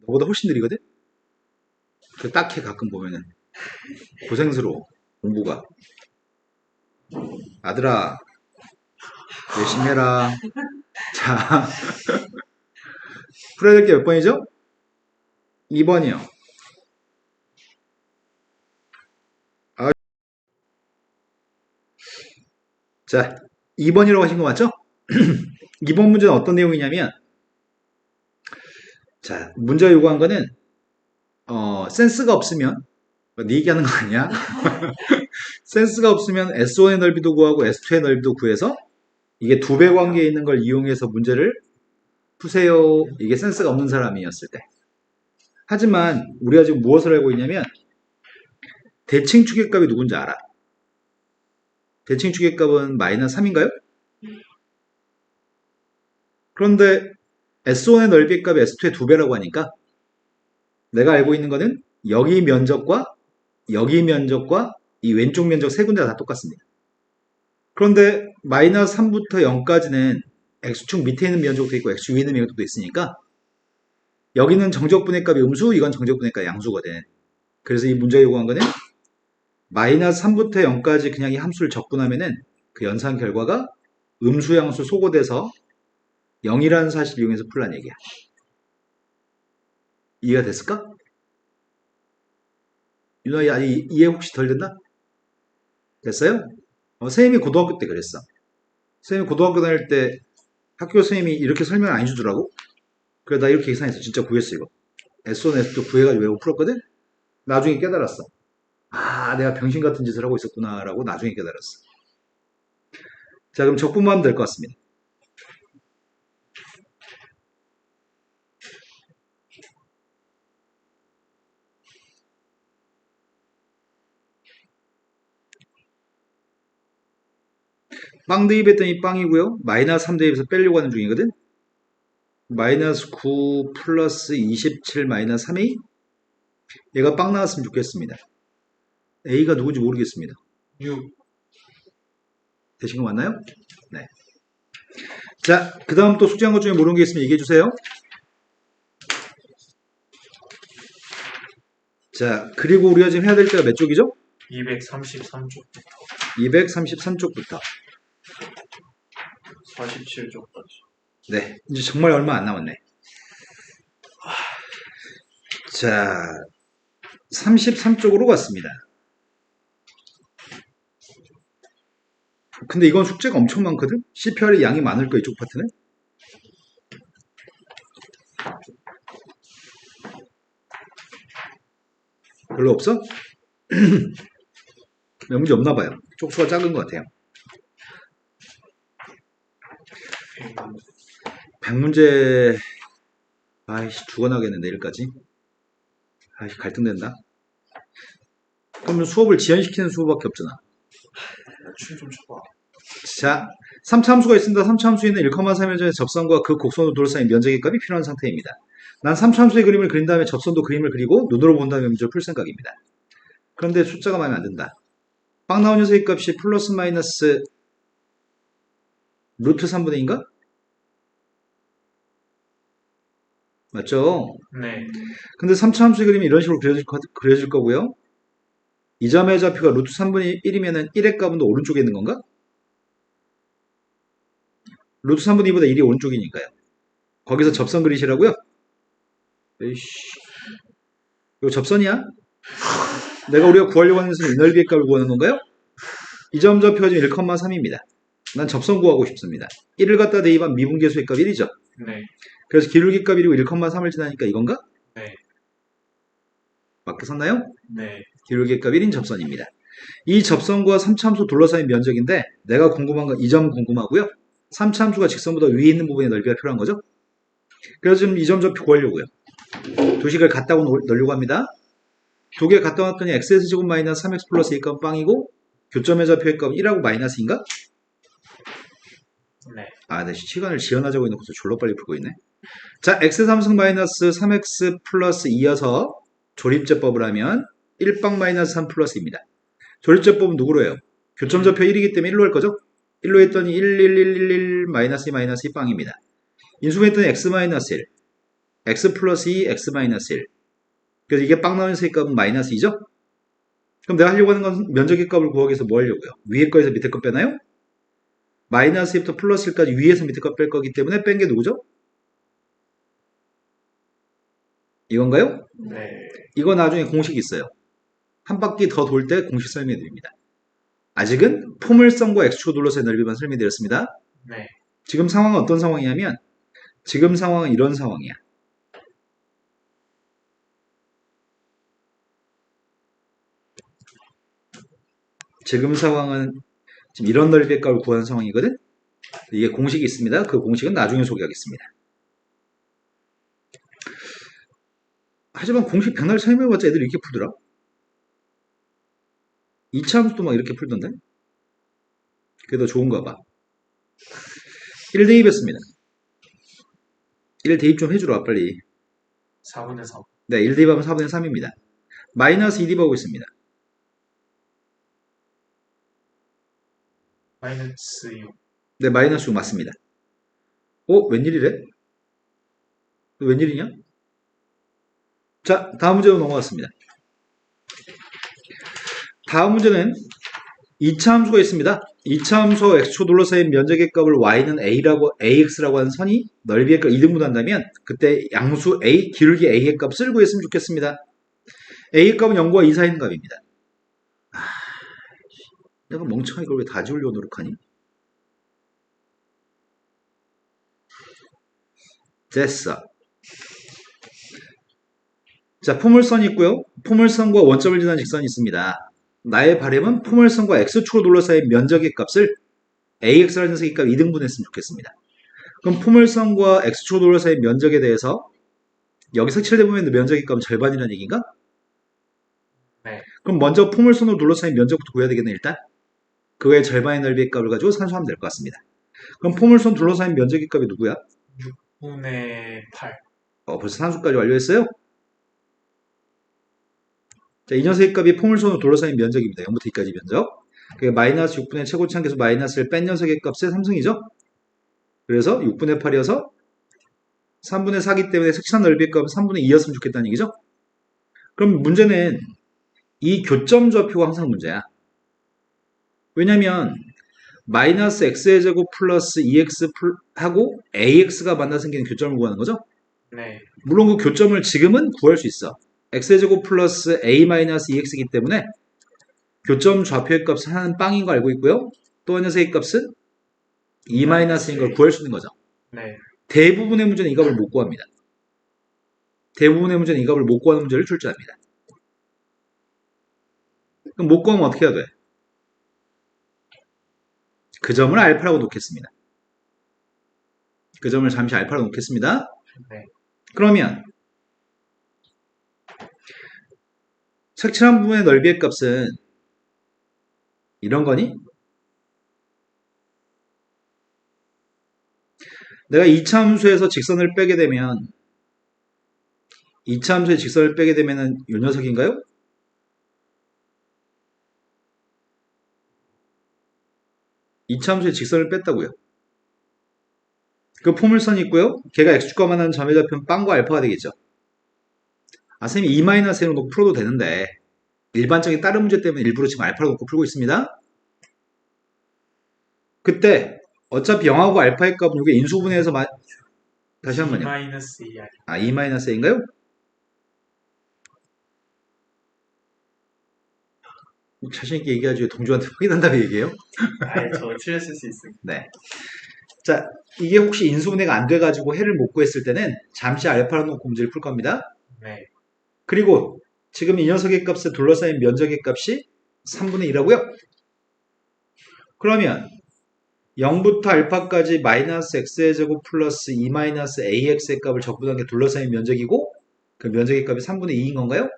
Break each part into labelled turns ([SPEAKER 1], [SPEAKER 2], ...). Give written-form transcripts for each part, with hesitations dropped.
[SPEAKER 1] 너보다 훨씬 느리거든? 그 딱해 가끔 보면은. 고생스러워. 공부가. 아들아, 열심히 해라. 자, 풀어야 될 게 몇 번이죠? 2번이요. 아, 자, 2번이라고 하신 거 맞죠? 2번 문제는 어떤 내용이냐면, 자, 문제가 요구한 거는, 센스가 없으면, 네 얘기하는 거 아니야? 센스가 없으면 S1의 넓이도 구하고 S2의 넓이도 구해서 이게 두 배 관계에 있는 걸 이용해서 문제를 푸세요. 이게 센스가 없는 사람이었을 때. 하지만 우리가 지금 무엇을 알고 있냐면 대칭 추계값이 누군지 알아. 대칭 추계값은 마이너스 3인가요? 그런데 S1의 넓이 값이 S2의 두 배라고 하니까 내가 알고 있는 거는 여기 면적과 이 왼쪽 면적 세 군데가 다 똑같습니다. 그런데 마이너스 3부터 0까지는 X축 밑에 있는 면적도 있고 X축 위에 있는 면적도 있으니까 여기는 정적분의 값이 음수, 이건 정적분의 값이 양수거든. 그래서 이 문제가 요구한 거는 마이너스 3부터 0까지 그냥 이 함수를 적분하면은 그 연산 결과가 음수양수 소거돼서 0이라는 사실을 이용해서 풀란 얘기야. 이해가 됐을까? 윤아, 이해 혹시 덜 됐나? 됐어요? 선생님이 고등학교 때 그랬어. 선생님이 고등학교 다닐 때 학교 선생님이 이렇게 설명 안 해주더라고. 그래, 나 이렇게 계산했어. 진짜 구했어, 이거. S1, S2 구해가지고 외우고 풀었거든? 나중에 깨달았어. 아, 내가 병신 같은 짓을 하고 있었구나라고 나중에 깨달았어. 자, 그럼 적분만 하면 될 것 같습니다. 빵 대입했더니 빵이고요. 마이너스 3 대입해서 빼려고 하는 중이거든. 마이너스 9 플러스 27 마이너스 3a. 얘가 빵 나왔으면 좋겠습니다. a가 누군지 모르겠습니다.
[SPEAKER 2] 6.
[SPEAKER 1] 되신 거 맞나요? 네. 자, 그 다음 또 숙제한 것 중에 모르는 게 있으면 얘기해 주세요. 자, 그리고 우리가 지금 해야 될 때가 몇 쪽이죠?
[SPEAKER 2] 233쪽부터
[SPEAKER 1] 233쪽부터.
[SPEAKER 2] 47쪽까지.
[SPEAKER 1] 네, 이제 정말 얼마 안 남았네. 자, 33쪽으로 갔습니다. 근데 이건 숙제가 엄청 많거든? CPR의 양이 많을 거야, 이쪽 파트는? 별로 없어? 몇 문제 없나 봐요. 쪽수가 작은 것 같아요. 100문제, 아이씨, 죽어나겠네, 내일까지. 아이씨, 갈등된다. 그러면 수업을 지연시키는 수업밖에 없잖아.
[SPEAKER 2] 춤좀 춰봐.
[SPEAKER 1] 자, 3차 함수가 있습니다. 3차 함수에는 1,3의 전에 접선과 그 곡선으로 둘러싸인 면적의 값이 필요한 상태입니다. 난 3차 함수의 그림을 그린 다음에 접선도 그림을 그리고 눈으로 본 다음에 문제를 풀 생각입니다. 그런데 숫자가 마음에 안 든다. 빵 나온 녀석의 값이 플러스 마이너스 루트 3분의 2인가? 맞죠?
[SPEAKER 2] 네.
[SPEAKER 1] 근데 3차 함수의 그림이 이런 식으로 그려질 거고요. 이 점의 좌표가 루트 3분의 1이면 1의 값은 또 오른쪽에 있는 건가? 루트 3분의 2보다 1이 오른쪽이니까요. 거기서 접선 그리시라고요? 에이씨. 이거 접선이야? 우리가 구하려고 하는 것은 이 넓이의 값을 구하는 건가요? 이 점 좌표가 지금 1,3입니다. 난 접선 구하고 싶습니다. 1을 갖다 대입한 미분계수의 값 1이죠.
[SPEAKER 2] 네.
[SPEAKER 1] 그래서 기울기 값 1이고 1,3을 지나니까 이건가?
[SPEAKER 2] 네.
[SPEAKER 1] 맞게 썼나요?
[SPEAKER 2] 네.
[SPEAKER 1] 기울기 값 1인 접선입니다. 이 접선과 3차 함수 둘러싸인 면적인데 내가 궁금한 건 이 점 궁금하고요. 3차 함수가 직선보다 위에 있는 부분의 넓이가 필요한 거죠. 그래서 지금 이 점 좌표 구하려고요. 두 식을 갖다 넣으려고 합니다. 두 개 갖다 놨더니 xs 제곱 마이너스 3x 플러스 1값 빵이고 교점의 좌표의 값 1하고 마이너스인가?
[SPEAKER 2] 네.
[SPEAKER 1] 아, 네, 시간을 지연하자고 해놓고서 졸라 빨리 풀고 있네. 자, x 3승 마이너스 3x 플러스 2여서 조립제법을 하면 1빵 마이너스 3 플러스입니다. 조립제법은 누구로 해요? 교점 좌표 1이기 때문에 1로 할 거죠? 1로 했더니 1, 1, 1, 1, 1, 마이너스 2, 마이너스 2 빵입니다. 인수분했더니 x 마이너스 1. x 플러스 2, x 마이너스 1. 그래서 이게 빵 나오는 녀석의 값은 마이너스 2죠? 그럼 내가 하려고 하는 건 면적의 값을 구하기 위해서 뭐 하려고요? 위에 거에서 밑에 거 빼나요? 마이너스 2부터 플러스 1까지 위에서 밑에 거 뺄 거기 때문에 뺀 게 누구죠? 이건가요?
[SPEAKER 2] 네.
[SPEAKER 1] 이거 나중에 공식이 있어요. 한 바퀴 더 돌 때 공식 설명해 드립니다. 아직은 포물선과 x축 둘러싸인 넓이만 설명해 드렸습니다.
[SPEAKER 2] 네.
[SPEAKER 1] 지금 상황은 어떤 상황이냐면 지금 상황은 이런 상황이야. 지금 상황은 지금 이런 넓이의 값을 구하는 상황이거든. 이게 공식이 있습니다. 그 공식은 나중에 소개하겠습니다. 하지만 공식 백날 설명해봤자 애들이 이렇게 풀더라. 2차 함수도 막 이렇게 풀던데. 그게 더 좋은가 봐. 1 대입했습니다. 1 대입 좀 해주라 빨리.
[SPEAKER 2] 4분의 3.
[SPEAKER 1] 네, 1 대입하면 4분의 3입니다. 마이너스 2 대입하고 있습니다.
[SPEAKER 2] 마이너스 6.
[SPEAKER 1] 네, 마이너스 6 맞습니다. 웬일이래? 웬일이냐? 자, 다음 문제로 넘어갔습니다. 다음 문제는 2차 함수가 있습니다. 2차 함수와 x축 둘러싸인 면적의 값을 y는 ax라고 하는 선이 넓이의 값 2등분한다면 그때 양수 a, 기울기 a의 값을 구했으면 좋겠습니다. a의 값은 0과 2 사이인 값입니다. 내가 멍청하게 이걸 왜 다 지우려고 노력하니? 됐어. 자, 포물선이 있고요. 포물선과 원점을 지나는 직선이 있습니다. 나의 바람은 포물선과 x축으로 둘러싸인 면적의 값을 ax라는 녀석의 값 2등분했으면 좋겠습니다. 그럼 포물선과 x축으로 둘러싸인 면적에 대해서 여기 색칠돼 보면 면적의 값은 절반이라는 얘기인가?
[SPEAKER 2] 네.
[SPEAKER 1] 그럼 먼저 포물선으로 둘러싸인 면적부터 구해야 되겠네 일단. 그거의 절반의 넓이의 값을 가지고 산수하면 될 것 같습니다. 그럼 포물선 둘러싸인 면적의 값이 누구야?
[SPEAKER 2] 6분의 8.
[SPEAKER 1] 벌써 산수까지 완료했어요? 자, 이 녀석의 값이 포물선으로 둘러싸인 면적입니다. 0부터 2까지 면적. 그게 마이너스 6분의 최고치 한계수 마이너스를 뺀 녀석의 값의 3승이죠? 그래서 6분의 8이어서 3분의 4기 때문에 색칠한 넓이의 값은 3분의 2였으면 좋겠다는 얘기죠? 그럼 문제는 이 교점 좌표가 항상 문제야. 왜냐면 마이너스 x의 제곱 플러스 2x 하고 ax가 만나 생기는 교점을 구하는 거죠?
[SPEAKER 2] 네.
[SPEAKER 1] 물론 그 교점을 지금은 구할 수 있어. x의 제곱 플러스 a 마이너스 2x이기 때문에 교점 좌표의 값은 하나는 빵인 거 알고 있고요. 또 한 녀석의 값은 2 마이너스인 걸 구할 수 있는 거죠.
[SPEAKER 2] 네.
[SPEAKER 1] 대부분의 문제는 이 값을 못 구합니다. 대부분의 문제는 이 값을 못 구하는 문제를 출제합니다. 그럼 못 구하면 어떻게 해야 돼? 그 점을 알파라고 놓겠습니다. 그 점을 잠시 알파로 놓겠습니다.
[SPEAKER 2] 네.
[SPEAKER 1] 그러면 색칠한 부분의 넓이의 값은 이런 거니? 내가 2차 함수에서 직선을 빼게 되면 2차 함수에 직선을 빼게 되면은 이 녀석인가요? 이 차 함수에 직선을 뺐다고요. 그 포물선이 있고요. 걔가 x축과 만나는 점의 좌표는 빵과 알파가 되겠죠. 선생님 2-1을 놓고 풀어도 되는데 일반적인 다른 문제 때문에 일부러 지금 알파로 놓고 풀고 있습니다. 그때 어차피 0하고 알파의 값은 이게 인수분해해서 다시 한 번요.
[SPEAKER 2] 2-2 아니.
[SPEAKER 1] 2-a인가요? 자신있게 얘기하지 왜 동조한테 확인한다고 얘기해요?
[SPEAKER 2] 저 틀렸을 수 있어요.
[SPEAKER 1] 네. 자, 이게 혹시 인수분해가 안 돼가지고 해를 못 구했을 때는 잠시 알파로 놓고 문제를 풀 겁니다.
[SPEAKER 2] 네.
[SPEAKER 1] 그리고 지금 이 녀석의 값에 둘러싸인 면적의 값이 3분의 2라고요? 그러면 0부터 알파까지 마이너스 x의 제곱 플러스 2 마이너스 ax의 값을 적분한 게 둘러싸인 면적이고 그 면적의 값이 3분의 2인 건가요?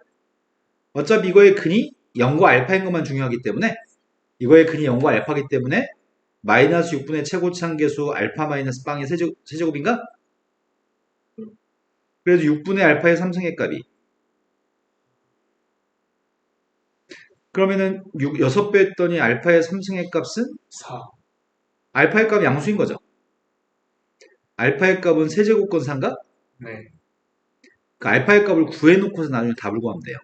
[SPEAKER 1] 어차피 이거의 근이 0과 알파인 것만 중요하기 때문에 이거의 근이 0과 알파이기 때문에 마이너스 6분의 최고치 한계수 알파 마이너스 빵의 세제곱인가? 그래서 6분의 알파의 3승의 값이 그러면은 6배 했더니 알파의 3승의 값은
[SPEAKER 2] 4.
[SPEAKER 1] 알파의 값이 양수인 거죠. 알파의 값은 세제곱권 상가?
[SPEAKER 2] 네.
[SPEAKER 1] 그 알파의 값을 구해놓고서 나중에 답을 구하면 돼요.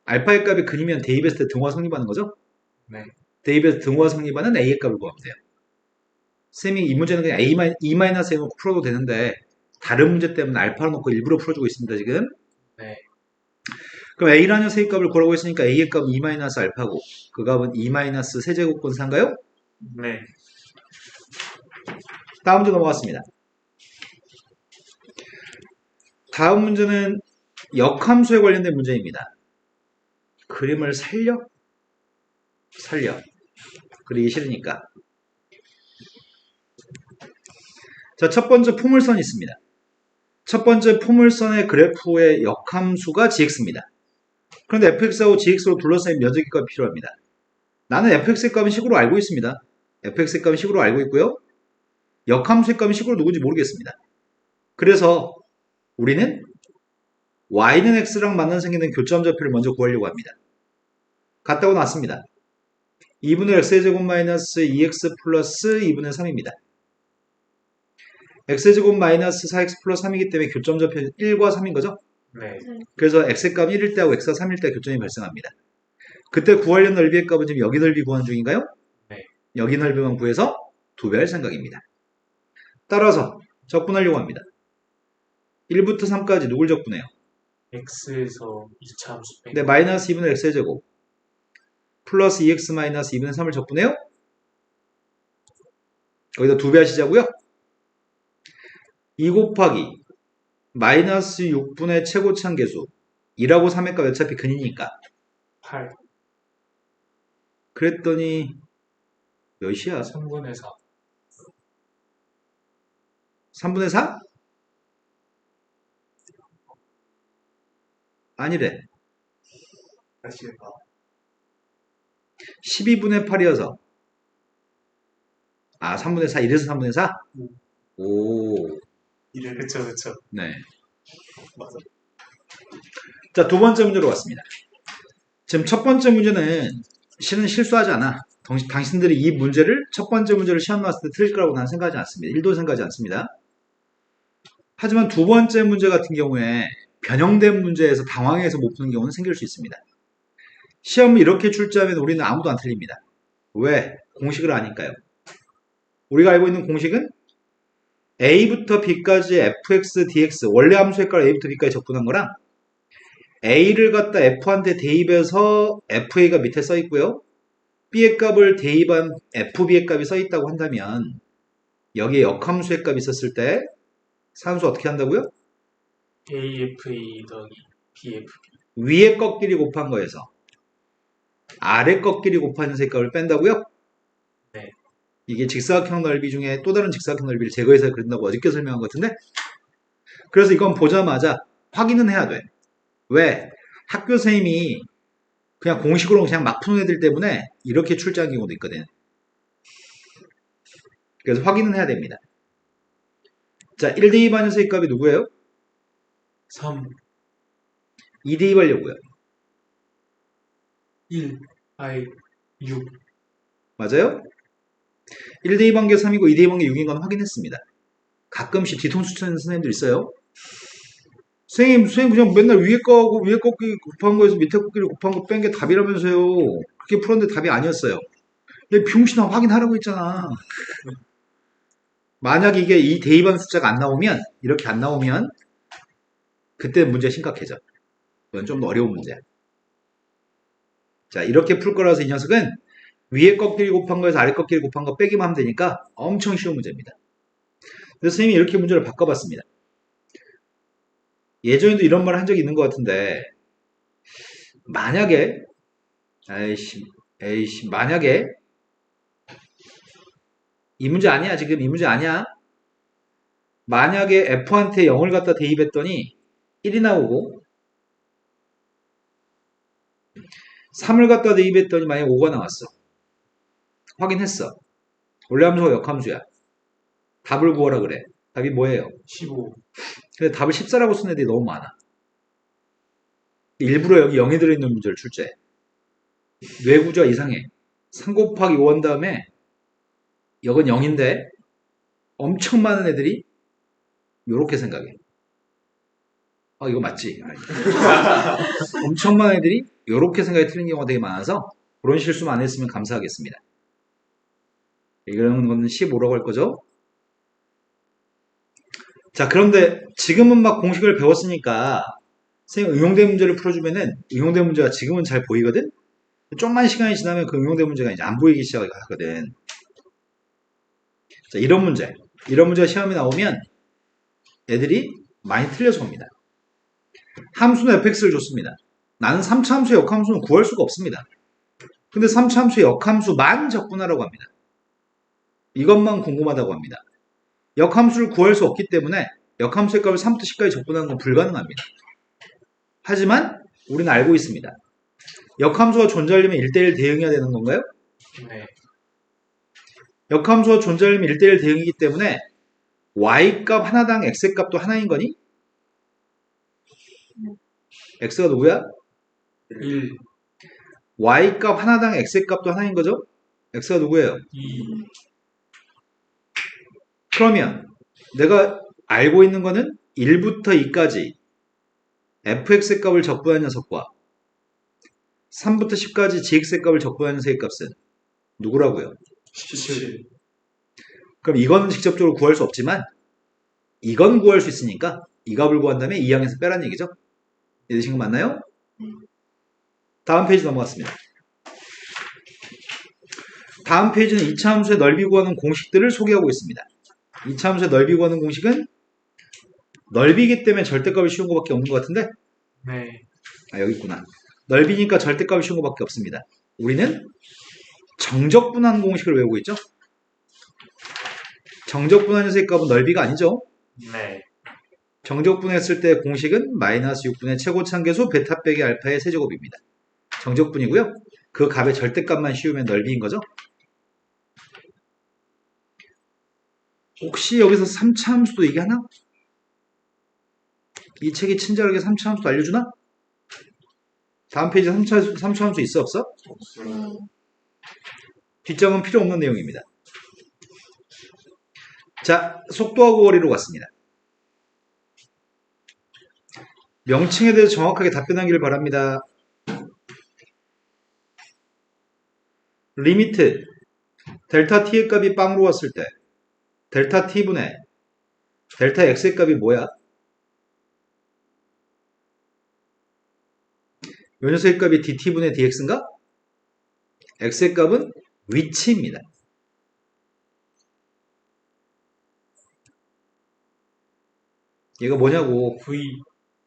[SPEAKER 1] 알파의 값이 근이면 대입했을 때 등호가 성립하는 거죠?
[SPEAKER 2] 네.
[SPEAKER 1] 대입해서 등호가 성립하는 A의 값을 구하면 돼요. 쌤이 이 문제는 그냥 E-A 놓고 풀어도 되는데 다른 문제 때문에 알파를 놓고 일부러 풀어주고 있습니다, 지금.
[SPEAKER 2] 네.
[SPEAKER 1] 그럼 A라는 녀석의 값을 구하라고 했으니까 A의 값은 E-알파고 그 값은 E-세제곱권사인가요?
[SPEAKER 2] 네.
[SPEAKER 1] 다음 문제 넘어갔습니다. 다음 문제는 역함수에 관련된 문제입니다. 그림을 살려? 그리기 싫으니까. 자, 첫 번째 포물선이 있습니다. 첫 번째 포물선의 그래프의 역함수가 gx입니다. 그런데 fx하고 gx로 둘러싸인 면적의 값이 필요합니다. 나는 fx의 값은 식으로 알고 있습니다. fx의 값은 식으로 알고 있고요. 역함수의 값은 식으로 누군지 모르겠습니다. 그래서 우리는 y는 x랑 만나 생기는 교점 좌표를 먼저 구하려고 합니다. 같다고 나왔습니다. 2분의 x제곱 마이너스 2x 플러스 2분의 3입니다. x제곱 마이너스 4x 플러스 3이기 때문에 교점 좌표는 1과 3인 거죠?
[SPEAKER 2] 네.
[SPEAKER 1] 그래서 x의 값 1일 때하고 x가 3일 때 교점이 발생합니다. 그때 구하려는 넓이의 값은 지금 여기 넓이 구한 중인가요?
[SPEAKER 2] 네.
[SPEAKER 1] 여기 넓이만 구해서 2배 할 생각입니다. 따라서 적분하려고 합니다. 1부터 3까지 누굴 적분해요?
[SPEAKER 2] x에서 2차 함수 빼기.
[SPEAKER 1] 네, 마이너스 2분의 x의 제곱 플러스 2x 마이너스 2분의 3을 적분해요? 거기다 2배 하시자고요? 2 곱하기 마이너스 6분의 최고차항계수 2라고 3의 값 어차피 근이니까
[SPEAKER 2] 8.
[SPEAKER 1] 그랬더니 몇이야?
[SPEAKER 2] 3분의 4.
[SPEAKER 1] 3분의 4? 아니래.
[SPEAKER 2] 다시 해봐.
[SPEAKER 1] 12분의 8이어서 3분의 4 이래서 3분의 4? 오,
[SPEAKER 2] 이래. 그쵸.
[SPEAKER 1] 네.
[SPEAKER 2] 맞아.
[SPEAKER 1] 자, 두 번째 문제로 왔습니다. 지금 첫 번째 문제는 실은 실수하지 않아. 당신들이 이 문제를 첫 번째 문제를 시험 나왔을 때 틀릴 거라고 나는 생각하지 않습니다. 1도 생각하지 않습니다. 하지만 두 번째 문제 같은 경우에 변형된 문제에서 당황해서 못 푸는 경우는 생길 수 있습니다. 시험을 이렇게 출제하면 우리는 아무도 안 틀립니다. 왜? 공식을 아니까요. 우리가 알고 있는 공식은 a부터 b까지 fx, dx 원래 함수의 값을 a부터 b까지 적분한 거랑 a를 갖다 f한테 대입해서 fa가 밑에 써 있고요. b의 값을 대입한 fb의 값이 써 있다고 한다면 여기에 역함수의 값이 있었을 때 산수 어떻게 한다고요?
[SPEAKER 2] AFE 더하기 BFB.
[SPEAKER 1] 위에 꺾기리 곱한 거에서 아래 꺾기리 곱한 녀석의 값을 뺀다고요?
[SPEAKER 2] 네.
[SPEAKER 1] 이게 직사각형 넓이 중에 또 다른 직사각형 넓이를 제거해서 그린다고 어저께 설명한 것 같은데? 그래서 이건 보자마자 확인은 해야 돼. 왜? 학교 선생님이 그냥 공식으로 그냥 막 푸는 애들 때문에 이렇게 출제한 경우도 있거든. 그래서 확인은 해야 됩니다. 자, 1 대입한 녀석의 값이 누구예요?
[SPEAKER 2] 3,
[SPEAKER 1] 2 대입하려고요.
[SPEAKER 2] 1, 6.
[SPEAKER 1] 맞아요? 1 대입한 게 3이고 2 대입한 게 6인 건 확인했습니다. 가끔씩 뒤통수 치는 선생님들 있어요. 선생님 그냥 맨날 위에 거하고 위에 꺾기 곱한 거에서 밑에 꺾기를 곱한 거 뺀 게 답이라면서요. 그렇게 풀었는데 답이 아니었어요. 근데 병신아 확인하라고 했잖아. 만약 이게 이 대입한 숫자가 안 나오면 이렇게 안 나오면 그때 문제 심각해져. 그건 좀 더 어려운 문제야. 자, 이렇게 풀 거라서 이 녀석은 위에 꺾기를 곱한 거에서 아래 꺾기를 곱한 거 빼기만 하면 되니까 엄청 쉬운 문제입니다. 그래서 선생님이 이렇게 문제를 바꿔봤습니다. 예전에도 이런 말을 한 적이 있는 것 같은데 만약에 만약에 이 문제 아니야. 지금 이 문제 아니야. 만약에 F한테 0을 갖다 대입했더니 1이 나오고 3을 갖다 대입했더니 만약에 5가 나왔어. 확인했어. 원래 함수가 역함수야. 답을 구하라 그래. 답이 뭐예요?
[SPEAKER 2] 15.
[SPEAKER 1] 근데 답을 14라고 쓴 애들이 너무 많아. 일부러 여기 0이 들어있는 문제를 출제해. 뇌구조가 이상해. 3 곱하기 5 한 다음에 이건 0인데 엄청 많은 애들이 이렇게 생각해. 이거 맞지? 엄청 많은 애들이 이렇게 생각이 틀린 경우가 되게 많아서 그런 실수만 안 했으면 감사하겠습니다. 이런 거는 15라고 할 거죠? 자, 그런데 지금은 막 공식을 배웠으니까 선생님 응용된 문제를 풀어주면은 응용된 문제가 지금은 잘 보이거든? 좀만 시간이 지나면 그 응용된 문제가 이제 안 보이기 시작하거든. 자, 이런 문제가 시험에 나오면 애들이 많이 틀려서 옵니다. 함수는 fx를 줬습니다. 나는 3차 함수의 역함수는 구할 수가 없습니다. 근데 3차 함수의 역함수만 적분하라고 합니다. 이것만 궁금하다고 합니다. 역함수를 구할 수 없기 때문에 역함수의 값을 3부터 10까지 적분하는 건 불가능합니다. 하지만 우리는 알고 있습니다. 역함수가 존재하려면 1대1 대응해야 되는 건가요?
[SPEAKER 2] 네.
[SPEAKER 1] 역함수가 존재하려면 1대1 대응이기 때문에 y값 하나당 x의 값도 하나인 거니? x가 누구야?
[SPEAKER 2] 1,
[SPEAKER 1] y값 하나당 x의 값도 하나인 거죠? x가 누구예요?
[SPEAKER 2] 2,
[SPEAKER 1] 그러면 내가 알고 있는 거는 1부터 2까지 fx의 값을 적분한 녀석과 3부터 10까지 gx의 값을 적분한 녀석의 값은 누구라고요?
[SPEAKER 2] 17,
[SPEAKER 1] 그럼 이거는 직접적으로 구할 수 없지만 이건 구할 수 있으니까 이 값을 구한 다음에 이 항에서 빼란 얘기죠. 이해되신 거 맞나요? 다음 페이지 넘어갔습니다. 다음 페이지는 2차 함수의 넓이 구하는 공식들을 소개하고 있습니다. 2차 함수의 넓이 구하는 공식은 넓이기 때문에 절대값이 쉬운 것밖에 없는 것 같은데
[SPEAKER 2] 네.
[SPEAKER 1] 여기 있구나. 넓이니까 절대값이 쉬운 것밖에 없습니다. 우리는 정적분한 공식을 외우고 있죠. 정적분한 녀석의 값은 넓이가 아니죠.
[SPEAKER 2] 네.
[SPEAKER 1] 정적분했을 때 공식은 마이너스 6분의 최고차함계수 베타 빼기 알파의 세제곱입니다. 정적분이고요. 그 값의 절대값만 씌우면 넓이인 거죠. 혹시 여기서 3차 함수도 얘기하나? 이 책이 친절하게 3차 함수도 알려주나? 다음 페이지에 3차 함수 있어 없어? 뒷장은 필요 없는 내용입니다. 자, 속도하고 거리로 갔습니다. 명칭에 대해서 정확하게 답변하기를 바랍니다. 리미트 델타 t의 값이 빵으로 왔을 때 델타 t분의 델타 x의 값이 뭐야? 요 녀석의 값이 dt분의 dx인가? x의 값은 위치입니다. 얘가 뭐냐고.
[SPEAKER 2] V,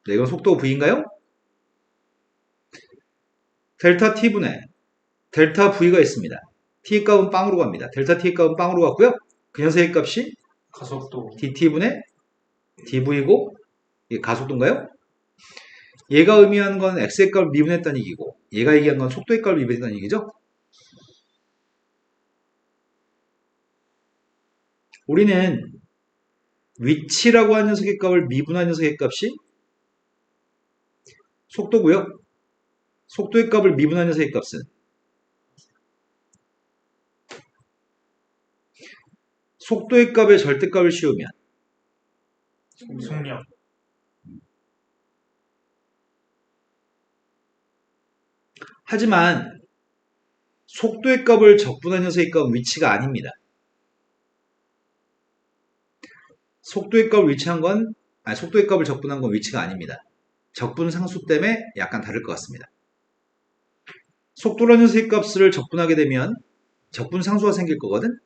[SPEAKER 1] 네, 이건 속도 v인가요? 델타 t분의 델타 v가 있습니다. t의 값은 빵으로 갑니다. 델타 t의 값은 빵으로 갔고요. 그 녀석의 값이
[SPEAKER 2] 가속도,
[SPEAKER 1] dt분의 dv고 이게 가속도인가요? 얘가 의미하는 건 x의 값을 미분했다는 얘기고 얘가 얘기한 건 속도의 값을 미분했다는 얘기죠. 우리는 위치라고 하는 녀석의 값을 미분한 녀석의 값이 속도고요. 속도의 값을 미분한 녀석의 값은 속도의 값의 절대값을 씌우면
[SPEAKER 2] 속력,
[SPEAKER 1] 하지만 속도의 값을 적분한 녀석의 값은 위치가 아닙니다. 속도의 값을 속도의 값을 적분한 건 위치가 아닙니다. 적분 상수 때문에 약간 다를 것 같습니다. 속도라는 녀석의 값을 적분하게 되면 적분 상수가 생길 거거든?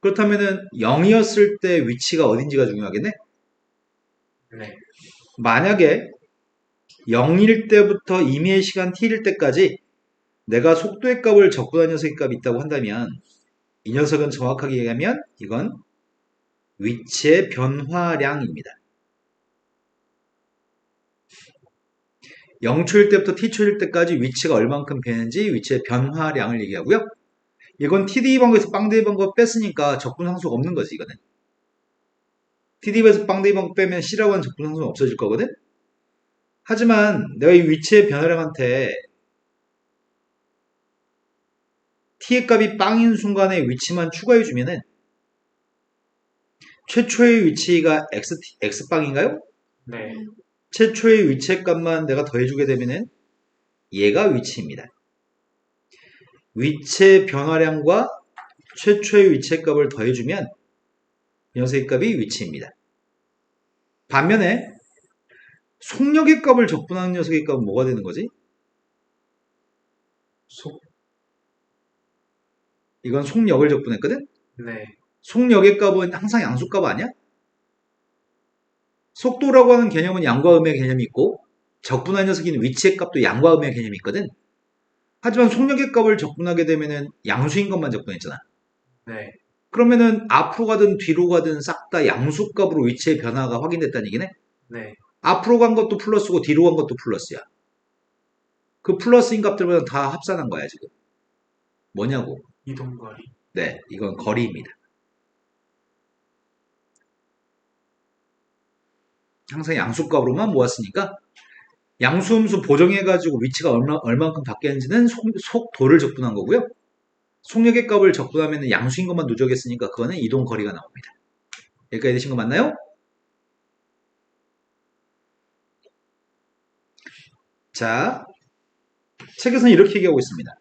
[SPEAKER 1] 그렇다면은 0이었을 때 위치가 어딘지가 중요하겠네?
[SPEAKER 2] 네.
[SPEAKER 1] 만약에 0일 때부터 임의의 시간 t일 때까지 내가 속도의 값을 적분한 녀석의 값이 있다고 한다면 이 녀석은 정확하게 얘기하면 이건 위치의 변화량입니다. 0초일 때부터 t초일 때까지 위치가 얼만큼 변했는지 위치의 변화량을 얘기하고요. 이건 TDE 방법에서 빵대이 방법 뺐으니까 적분 상수가 없는 거지, 이거는. TDE에서 빵대이 방법 빼면 C라고 하는 적분 상수는 없어질 거거든? 하지만 내가 이 위치의 변화량한테 T의 값이 빵인 순간에 위치만 추가해주면은 최초의 위치가 X빵인가요?
[SPEAKER 2] 네.
[SPEAKER 1] 최초의 위치의 값만 내가 더해주게 되면은 얘가 위치입니다. 위치의 변화량과 최초의 위치의 값을 더해주면 이 녀석의 값이 위치입니다. 반면에 속력의 값을 적분하는 녀석의 값은 뭐가 되는 거지?
[SPEAKER 2] 속,
[SPEAKER 1] 이건 속력을 적분했거든?
[SPEAKER 2] 네.
[SPEAKER 1] 속력의 값은 항상 양수값 아니야? 속도라고 하는 개념은 양과 음의 개념이 있고 적분한 녀석인 위치의 값도 양과 음의 개념이 있거든. 하지만 속력의 값을 적분하게 되면은 양수인 것만 적분했잖아.
[SPEAKER 2] 네.
[SPEAKER 1] 그러면은 앞으로 가든 뒤로 가든 싹 다 양수값으로 위치의 변화가 확인됐다는 얘기네.
[SPEAKER 2] 네.
[SPEAKER 1] 앞으로 간 것도 플러스고 뒤로 간 것도 플러스야. 그 플러스인 값들보다 다 합산한 거야 지금. 뭐냐고.
[SPEAKER 2] 이동거리.
[SPEAKER 1] 네, 이건 거리입니다. 항상 양수값으로만 모았으니까 양수음수 보정해가지고 위치가 얼만큼 바뀌었는지는 속도를 적분한 거고요. 속력의 값을 적분하면 양수인 것만 누적했으니까 그거는 이동거리가 나옵니다. 여기까지 되신 거 맞나요? 자, 책에서는 이렇게 얘기하고 있습니다.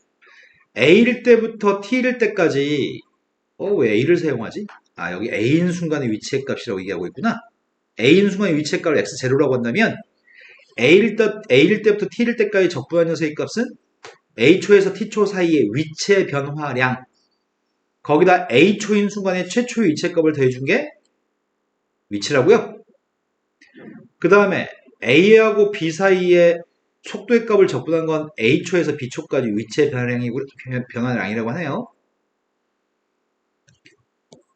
[SPEAKER 1] A일 때부터 T일 때까지 왜 A를 사용하지? 여기 A인 순간의 위치의 값이라고 얘기하고 있구나. A인 순간의 위치의 값을 X0라고 한다면 A일 때부터 T일 때까지 적분한 녀석의 값은 A초에서 T초 사이의 위치의 변화량 거기다 A초인 순간의 최초의 위치의 값을 더해준 게 위치라고요. 그 다음에 A하고 B 사이의 속도의 값을 적분한 건 A초에서 B초까지 위치의 변화량이라고 하네요.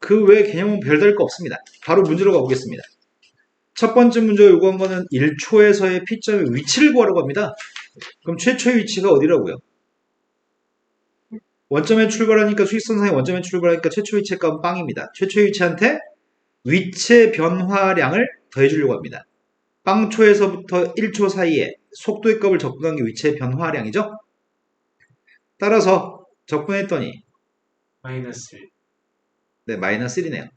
[SPEAKER 1] 그 외 개념은 별다를 거 없습니다. 바로 문제로 가보겠습니다. 첫 번째 문제가 요구한 거는 1초에서의 P점의 위치를 구하라고 합니다. 그럼 최초의 위치가 어디라고요? 원점에 출발하니까 수직선상에 원점에 출발하니까 최초 위치의 값은 빵입니다. 최초의 위치한테 위치의 변화량을 더해주려고 합니다. 빵초에서부터 1초 사이에 속도의 값을 적분한 게 위치의 변화량이죠. 따라서 적분했더니
[SPEAKER 2] 마이너스 1.
[SPEAKER 1] 네, 마이너스 1이네요.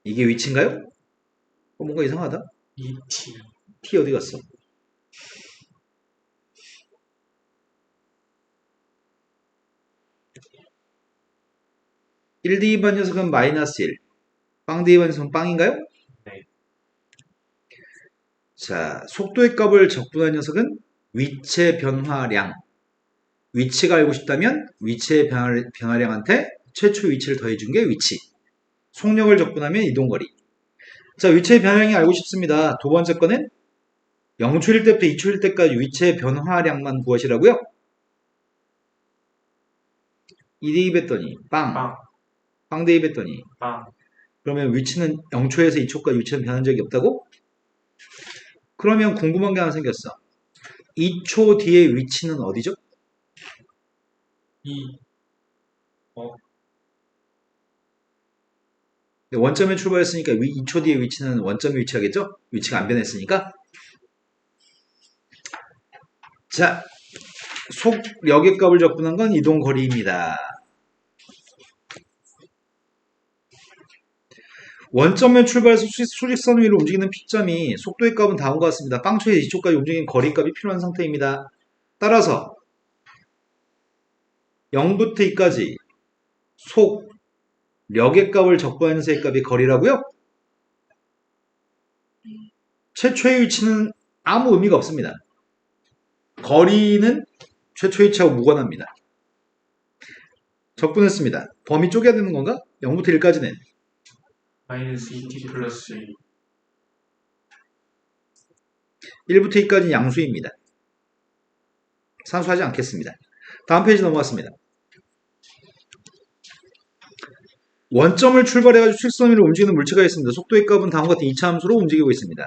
[SPEAKER 1] 이게 위치인가요? 뭔가 이상하다.
[SPEAKER 2] 2t.
[SPEAKER 1] t 어디 갔어? 1 대입한 녀석은 마이너스 1. 빵 대입한 녀석은 빵인가요?
[SPEAKER 2] 네.
[SPEAKER 1] 자, 속도의 값을 적분한 녀석은 위치의 변화량. 위치가 알고 싶다면 위치의 변화량한테 최초 위치를 더해준 게 위치. 속력을 적분하면 이동거리. 자, 위치의 변화량이 알고 싶습니다. 두 번째 거는 0초일 때부터 2초일 때까지 위치의 변화량만 구하시라고요. 2 대입했더니 빵.
[SPEAKER 2] 빵.
[SPEAKER 1] 빵 대입했더니
[SPEAKER 2] 빵.
[SPEAKER 1] 그러면 위치는 0초에서 2초까지 위치는 변한 적이 없다고? 그러면 궁금한 게 하나 생겼어. 2초 뒤의 위치는 어디죠?
[SPEAKER 2] 2.
[SPEAKER 1] 원점에 출발했으니까 2초 뒤의 위치는 원점의 위치하겠죠? 위치가 안 변했으니까. 자, 속력의 값을 적분한 건 이동거리입니다. 원점에 출발해서 수직선 위로 움직이는 P점이 속도의 값은 다음과 같습니다. 빵초에서 2초까지 움직이는 거리값이 필요한 상태입니다. 따라서 0부터 2까지 속력의 값을 적분하는 새 값이 거리라고요? 최초의 위치는 아무 의미가 없습니다. 거리는 최초의 위치하고 무관합니다. 적분했습니다. 범위 쪼개야 되는 건가? 0부터 1까지는
[SPEAKER 2] 마이너스 2t 플러스 1.
[SPEAKER 1] 1부터 2까지는 양수입니다. 산수하지 않겠습니다. 다음 페이지 넘어갔습니다. 원점을 출발해가지고 수직선 위로 움직이는 물체가 있습니다. 속도의 값은 다음과 같은 2차 함수로 움직이고 있습니다.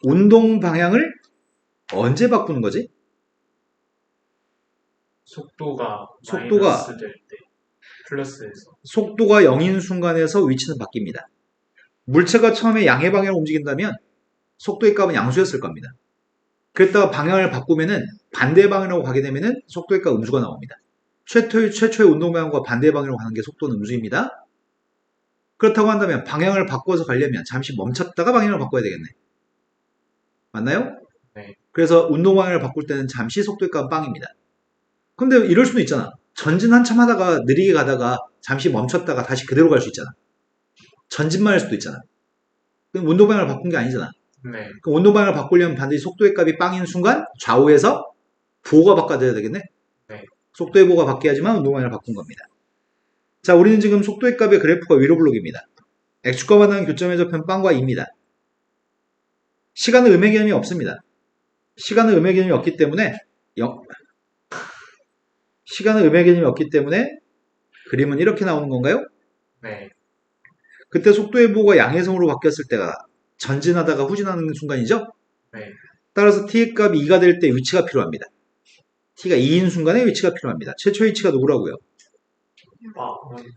[SPEAKER 1] 운동 방향을 언제 바꾸는 거지?
[SPEAKER 2] 속도가
[SPEAKER 1] 속도가
[SPEAKER 2] 마이너스 될 때. 플러스에서.
[SPEAKER 1] 속도가 0인 순간에서 위치는 바뀝니다. 물체가 처음에 양의 방향으로 움직인다면 속도의 값은 양수였을 겁니다. 그랬다가 방향을 바꾸면은 반대 방향으로 가게 되면은 속도의 값 음수가 나옵니다. 최초의 운동 방향과 반대 방향으로 가는 게 속도는 음수입니다. 그렇다고 한다면 방향을 바꿔서 가려면 잠시 멈췄다가 방향을 바꿔야 되겠네. 맞나요?
[SPEAKER 2] 네.
[SPEAKER 1] 그래서 운동 방향을 바꿀 때는 잠시 속도의 값은 빵입니다. 근데 이럴 수도 있잖아. 전진 한참 하다가 느리게 가다가 잠시 멈췄다가 다시 그대로 갈 수 있잖아. 전진만 할 수도 있잖아. 그럼 운동 방향을 바꾼 게 아니잖아.
[SPEAKER 2] 네.
[SPEAKER 1] 그럼 운동 방향을 바꾸려면 반드시 속도의 값이 빵인 순간 좌우에서 부호가 바꿔야 되겠네.
[SPEAKER 2] 네.
[SPEAKER 1] 속도의 부호가 바뀌어야지만 운동 방향을 바꾼 겁니다. 자, 우리는 지금 속도의 값의 그래프가 위로 블록입니다. x축과 만나는 교점의 좌표는 빵과 2입니다. 시간은 음의 개념이 없습니다. 시간은 음의 개념이 없기 때문에 시간은 음의 개념이 없기 때문에 그림은 이렇게 나오는 건가요?
[SPEAKER 2] 네.
[SPEAKER 1] 그때 속도의 부호가 양의성으로 바뀌었을 때가 전진하다가 후진하는 순간이죠?
[SPEAKER 2] 네.
[SPEAKER 1] 따라서 t의 값이 2가 될 때 위치가 필요합니다. t가 2인 순간에 위치가 필요합니다. 최초의 위치가 누구라고요?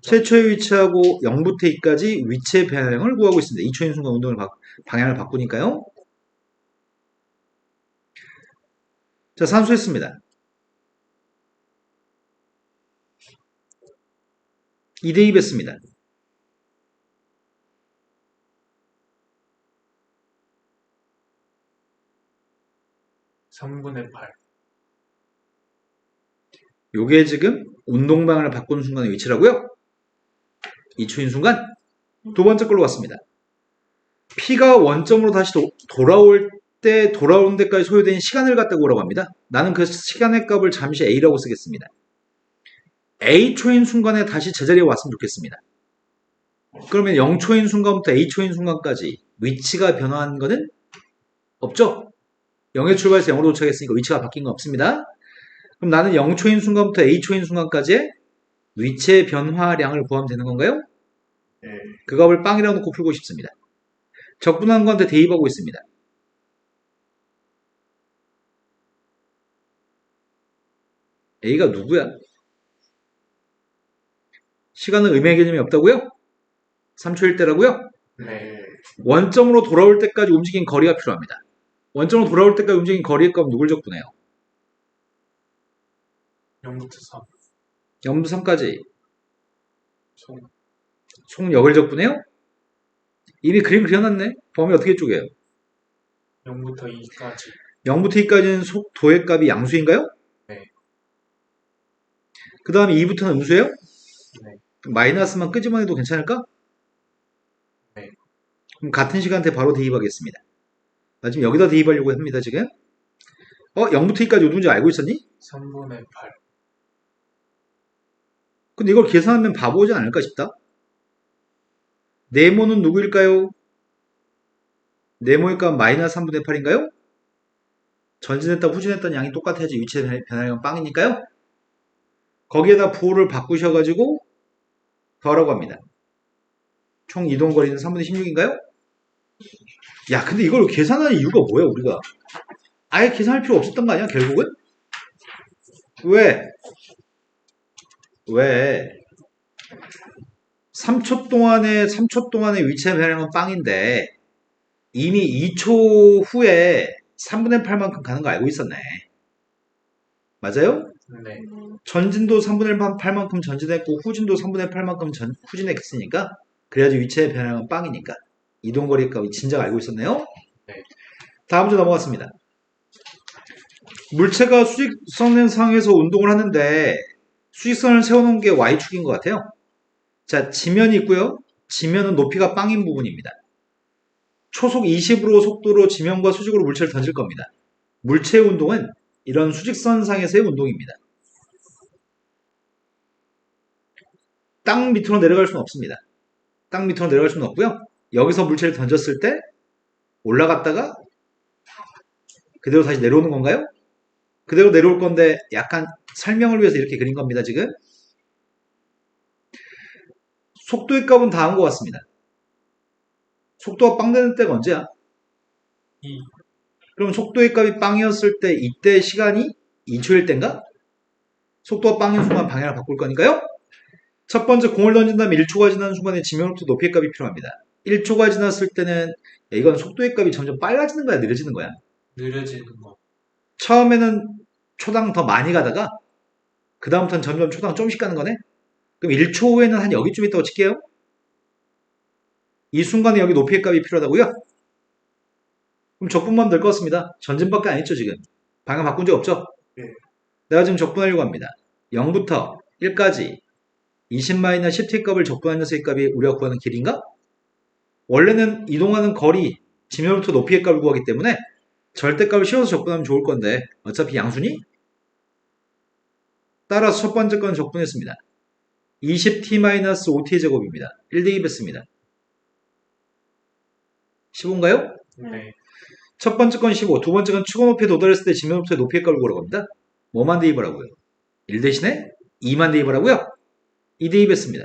[SPEAKER 1] 최초의 위치하고 0부터 2까지 위치의 변형을 구하고 있습니다. 2초인 순간 방향을 바꾸니까요. 자, 산수했습니다. 2대2 뺐습니다.
[SPEAKER 2] 3분의 8.
[SPEAKER 1] 요게 지금 운동 방향을 바꾸는 순간의 위치라고요? 2초인 순간 두 번째 걸로 왔습니다. P가 원점으로 다시 돌아오는 데까지 소요된 시간을 갖다 오라고 합니다. 나는 그 시간의 값을 잠시 A라고 쓰겠습니다. A초인 순간에 다시 제자리에 왔으면 좋겠습니다. 그러면 0초인 순간부터 A초인 순간까지 위치가 변화한 거는 없죠? 0의 출발해서 0으로 도착했으니까 위치가 바뀐 건 없습니다. 그럼 나는 0초인 순간부터 A초인 순간까지의 위치의 변화량을 구하면 되는 건가요?
[SPEAKER 2] 네.
[SPEAKER 1] 그 값을 빵이라고 놓고 풀고 싶습니다. 적분한 거한테 대입하고 있습니다. A가 누구야? 시간은 의미의 개념이 없다고요? 3초일 때라고요?
[SPEAKER 2] 네.
[SPEAKER 1] 원점으로 돌아올 때까지 움직인 거리가 필요합니다. 원점으로 돌아올 때까지 움직인 거리의 값은 누굴 적분해요?
[SPEAKER 2] 0부터 3.
[SPEAKER 1] 0부터 3까지
[SPEAKER 2] 총
[SPEAKER 1] 총 역을 적분해요? 이미 그림 그려놨네? 범위 어떻게 쪼개요?
[SPEAKER 2] 0부터 2까지.
[SPEAKER 1] 0부터 2까지는 속도의 값이 양수인가요?
[SPEAKER 2] 네.
[SPEAKER 1] 그 다음에 2부터는 음수예요?
[SPEAKER 2] 네.
[SPEAKER 1] 마이너스만 끄집어내도 괜찮을까?
[SPEAKER 2] 네.
[SPEAKER 1] 그럼 같은 시간대에 바로 대입하겠습니다. 나 지금 여기다 대입하려고 합니다, 지금. 0부터 2까지 누군지 알고 있었니?
[SPEAKER 2] 3분의 8.
[SPEAKER 1] 근데 이걸 계산하면 바보지 않을까 싶다. 네모는 누구일까요? 네모의 값 마이너스 3분의 8인가요? 전진했다 후진했다는 양이 똑같아야지 위치의 변화량은 빵이니까요. 거기에다 부호를 바꾸셔가지고 더하라고 합니다. 총 이동거리는 3분의 16인가요? 야, 근데 이걸 계산하는 이유가 뭐야, 우리가? 아예 계산할 필요 없었던 거 아니야, 결국은? 왜? 3초 동안의 위치의 변화량은 빵인데 이미 2초 후에 3분의 8만큼 가는 거 알고 있었네. 맞아요?
[SPEAKER 2] 네.
[SPEAKER 1] 전진도 3분의 8만큼 전진했고 후진도 3분의 8만큼 후진했으니까 그래야지 위치의 변화량은 빵이니까 이동거리 값이 진작 알고 있었네요.
[SPEAKER 2] 네.
[SPEAKER 1] 다음 주 넘어갔습니다. 물체가 수직선 상에서 운동을 하는데 수직선을 세워놓은 게 Y축인 것 같아요. 자, 지면이 있고요. 지면은 높이가 빵인 부분입니다. 초속 20으로 속도로 지면과 수직으로 물체를 던질 겁니다. 물체의 운동은 이런 수직선상에서의 운동입니다. 땅 밑으로 내려갈 수는 없습니다. 땅 밑으로 내려갈 수는 없고요. 여기서 물체를 던졌을 때 올라갔다가 그대로 다시 내려오는 건가요? 그대로 내려올 건데 약간 설명을 위해서 이렇게 그린 겁니다, 지금. 속도의 값은 다 한 것 같습니다. 속도가 빵 되는 때가 언제야?
[SPEAKER 2] 2.
[SPEAKER 1] 그럼 속도의 값이 빵이었을 때 이때 시간이 2초일 때인가? 속도가 빵인 순간 방향을 바꿀 거니까요. 첫 번째 공을 던진 다음에 1초가 지나는 순간에 지면부터 높이의 값이 필요합니다. 1초가 지났을 때는 이건 속도의 값이 점점 빨라지는 거야, 느려지는 거야?
[SPEAKER 2] 느려지는 거.
[SPEAKER 1] 처음에는 초당 더 많이 가다가 그 다음부터는 점점 초당 조금씩 가는 거네? 그럼 1초 후에는 한 여기쯤 있다고 칠게요. 이 순간에 여기 높이의 값이 필요하다고요? 그럼 적분만 될 것 같습니다. 전진밖에 안 했죠, 지금. 방향 바꾼 적 없죠?
[SPEAKER 2] 네.
[SPEAKER 1] 내가 지금 적분하려고 합니다. 0부터 1까지 20-10t 값을 적분한 녀석의 값이 우리가 구하는 길인가? 원래는 이동하는 거리, 지면부터 높이의 값을 구하기 때문에 절대값을 씌워서 적분하면 좋을 건데 어차피 양수니? 따라서 첫 번째 건 적분했습니다. 20t-5t의 제곱입니다. 1대2 뺐습니다. 15인가요?
[SPEAKER 2] 네.
[SPEAKER 1] 첫 번째 건 15, 두 번째 건 추가 높이에 도달했을 때 지면부터의 높이의 값을 구하라고 합니다. 뭐만 대입하라고요? 1 대신에 2만 대입하라고요? 2 대입했습니다.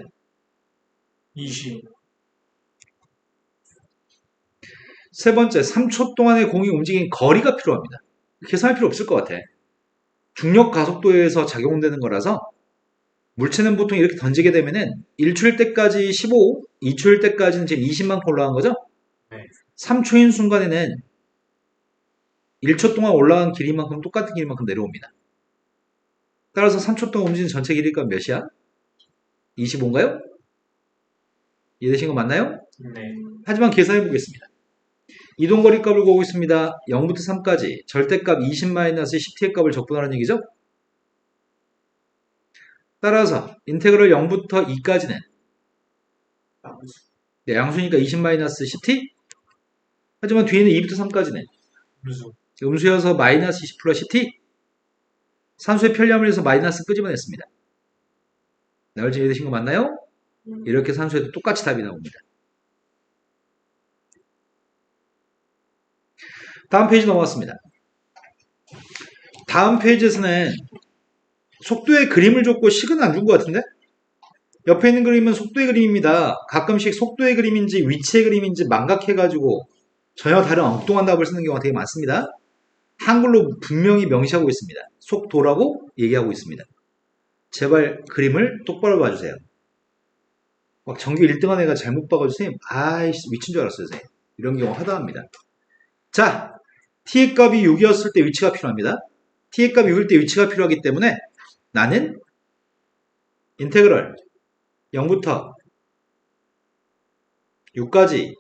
[SPEAKER 2] 20.
[SPEAKER 1] 세 번째, 3초 동안의 공이 움직인 거리가 필요합니다. 계산할 필요 없을 것 같아. 중력 가속도에 의해서 작용되는 거라서 물체는 보통 이렇게 던지게 되면은 1초일 때까지 15, 2초일 때까지는 지금 20만큼 올라간 거죠?
[SPEAKER 2] 네.
[SPEAKER 1] 3초인 순간에는 1초 동안 올라간 길이만큼 똑같은 길이만큼 내려옵니다. 따라서 3초 동안 움직이는 전체 길이가 몇이야? 25인가요? 이해되신 거 맞나요?
[SPEAKER 2] 네.
[SPEAKER 1] 하지만 계산해 보겠습니다. 이동거리 값을 구하고 있습니다. 0부터 3까지 절대값 20-10t의 값을 적분하라는 얘기죠? 따라서 인테그럴 0부터 2까지는 양수니까 20-10t? 하지만 뒤에는 2부터 3까지는
[SPEAKER 2] 무수.
[SPEAKER 1] 음수여서 마이너스 20 플러스 10t? 산수의 편리함을 위해서 마이너스 끄집어냈습니다. 나올 지 이해되신 거 맞나요? 이렇게 산수에도 똑같이 답이 나옵니다. 다음 페이지 넘어갔습니다. 다음 페이지에서는 속도의 그림을 줬고 식은 안 준 것 같은데? 옆에 있는 그림은 속도의 그림입니다. 가끔씩 속도의 그림인지 위치의 그림인지 망각해가지고 전혀 다른 엉뚱한 답을 쓰는 경우가 되게 많습니다. 한글로 분명히 명시하고 있습니다. 속도라고 얘기하고 있습니다. 제발 그림을 똑바로 봐주세요. 막 전교 1등한 애가 잘못 봐가지고 선생님 아이씨 미친 줄 알았어요 선생님. 이런 경우 하다합니다. 자, t의 값이 6이었을 때 위치가 필요합니다. t의 값이 6일 때 위치가 필요하기 때문에 나는 인테그럴 0부터 6까지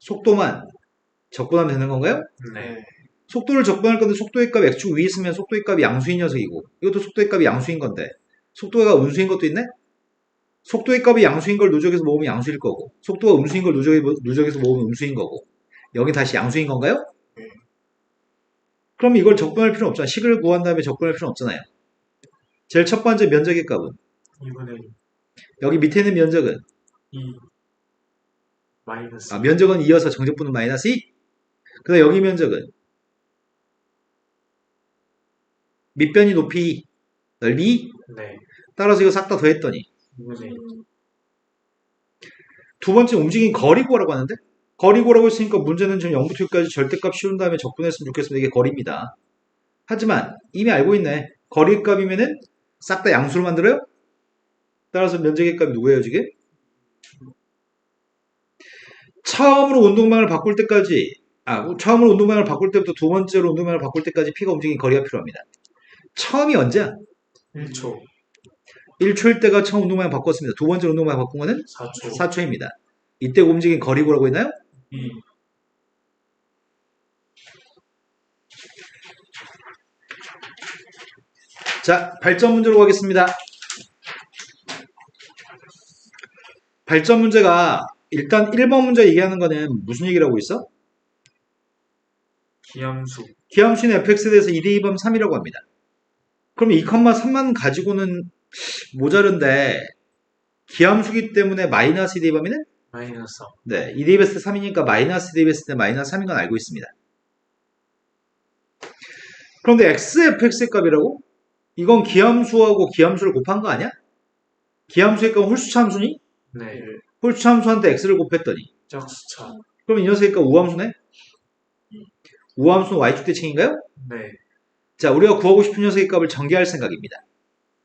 [SPEAKER 1] 속도만 적분하면 되는 건가요?
[SPEAKER 2] 네.
[SPEAKER 1] 속도를 적분할 건데 속도의 값이 x축 위에 있으면 속도의 값이 양수인 녀석이고 이것도 속도의 값이 양수인 건데 속도가 음수인 것도 있네? 속도의 값이 양수인 걸 누적해서 모으면 양수일 거고 속도가 음수인 걸 누적해서 모으면 음수인 거고 여기 다시 양수인 건가요?
[SPEAKER 2] 네.
[SPEAKER 1] 그럼 이걸 적분할 필요는 없잖아. 식을 구한 다음에 적분할 필요는 없잖아요. 제일 첫 번째 면적의 값은
[SPEAKER 2] 2분의 1.
[SPEAKER 1] 여기 밑에 있는 면적은
[SPEAKER 2] 2. 마이너스.
[SPEAKER 1] 면적은 2여서 정적분은 마이너스 2. 그 다음 여기 면적은 밑변이 높이 넓이
[SPEAKER 2] 네.
[SPEAKER 1] 따라서 이거 싹 다 더했더니
[SPEAKER 2] 2분의 1.
[SPEAKER 1] 두 번째 움직인 거리 구하라고 하는데 거리 구하라고 했으니까 문제는 지금 0부터 6까지 절대값 씌운 다음에 적분했으면 좋겠습니다. 이게 거리입니다. 하지만 이미 알고 있네. 거리 값이면은 싹 다 양수로 만들어요? 따라서 면적의 값이 누구예요 지금? 처음으로 운동방을 바꿀 때까지 처음으로 운동방을 바꿀 때부터 두 번째로 운동방을 바꿀 때까지 P가 움직인 거리가 필요합니다. 처음이 언제야?
[SPEAKER 2] 1초.
[SPEAKER 1] 1초일 때가 처음 운동방을 바꿨습니다. 두 번째 운동방을 바꾼 거는
[SPEAKER 2] 4초.
[SPEAKER 1] 4초입니다. 이때 움직인 거리구라고 했나요?
[SPEAKER 2] 2.
[SPEAKER 1] 자, 발전 문제로 가겠습니다. 발전 문제가 일단 1번 문제 얘기하는 거는 무슨 얘기를 하고 있어?
[SPEAKER 2] 기함수.
[SPEAKER 1] 기함수인 fx에 대해서 2대2범 3이라고 합니다. 그럼 2,3만 가지고는 모자른데 기함수기 때문에 마이너스 2대입하면은
[SPEAKER 2] 마이너스 3.
[SPEAKER 1] 네, 2대입했을 때 3이니까 마이너스 2대입했을 때 마이너스 3인 건 알고 있습니다. 그런데 xfx의 값이라고? 이건 기함수하고 기함수를 곱한 거 아니야? 기함수의 값은 홀수차 함수니?
[SPEAKER 2] 네.
[SPEAKER 1] 홀수차 함수한테 x를 곱했더니
[SPEAKER 2] 짝수차.
[SPEAKER 1] 그럼 이 녀석의 값 우함수네? 우함수는 y축 대칭인가요?
[SPEAKER 2] 네.
[SPEAKER 1] 자, 우리가 구하고 싶은 녀석의 값을 전개할 생각입니다.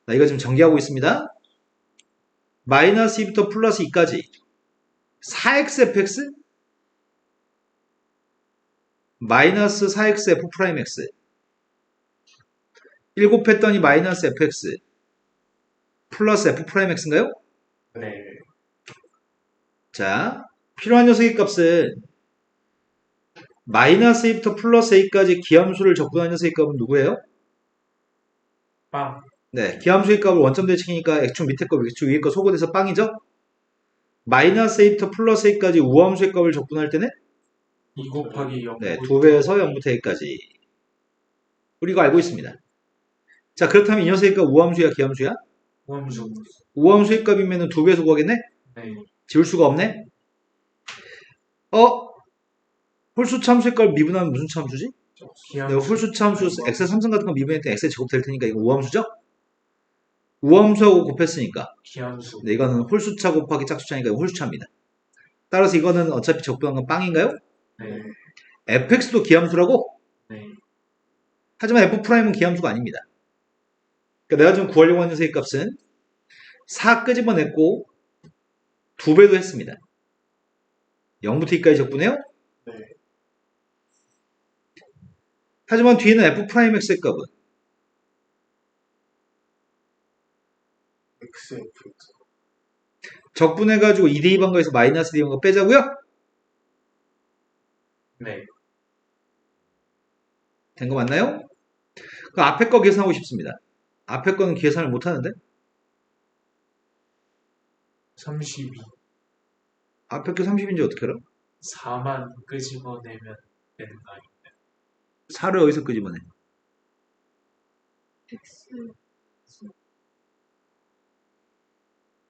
[SPEAKER 1] 나 이거 지금 전개하고 있습니다. 마이너스 2부터 플러스 2까지 4xfx 마이너스 4xf 프라임 x 1 곱했더니 마이너스 fx 플러스 f 프라임 x인가요?
[SPEAKER 2] 네.
[SPEAKER 1] 자, 필요한 녀석의 값은 마이너스 a부터 플러스 a까지 기함수를 적분한 녀석의 값은 누구예요?
[SPEAKER 2] 빵.
[SPEAKER 1] 네, 기함수의 값을 원점 대칭이니까 x축 밑에 거, x축 위에 거 소거돼서 빵이죠? 마이너스 a부터 플러스 a까지 우함수의 값을 적분할 때는
[SPEAKER 2] 2 곱하기 0.
[SPEAKER 1] 네, 2배에서 0부터 a까지. 우리가 알고 있습니다. 자, 그렇다면 이 녀석의 값 우함수야, 기함수야?
[SPEAKER 2] 우함수.
[SPEAKER 1] 우함수의 값이면 2배에서 구하겠네?
[SPEAKER 2] 네.
[SPEAKER 1] 지울 수가 없네? 홀수 참수의 값 미분하면 무슨 참수지? 내가
[SPEAKER 2] 기함수.
[SPEAKER 1] 홀수 참수 x 3승 같은 거 미분할 때 x의 제곱 될 테니까 이거 우함수죠? 우함수하고 곱했으니까.
[SPEAKER 2] 기함수.
[SPEAKER 1] 네, 이거는 홀수차 곱하기 짝수차니까 이거 홀수차입니다. 따라서 이거는 어차피 적분한 건 빵인가요?
[SPEAKER 2] 네.
[SPEAKER 1] fx도 기함수라고?
[SPEAKER 2] 네.
[SPEAKER 1] 하지만 f'은 기함수가 아닙니다. 그러니까 내가 지금 구하려고 하는 녀석의 값은 4 끄집어냈고 2배도 했습니다. 0부터 2까지 적분해요?
[SPEAKER 2] 네.
[SPEAKER 1] 하지만 뒤에는 f'x의 값은
[SPEAKER 2] XF.
[SPEAKER 1] 적분해가지고 2대2 반가에서 마이너스 d 반가 빼자고요?
[SPEAKER 2] 네.
[SPEAKER 1] 된 거 맞나요? 그 앞에 거 계산하고 싶습니다. 앞에 거는 계산을 못하는데?
[SPEAKER 2] 32.
[SPEAKER 1] 앞에 게 30인지 어떻게 알아?
[SPEAKER 2] 4만 끄집어내면 되는 거 아닙니까?
[SPEAKER 1] 4를 어디서 끄집어내?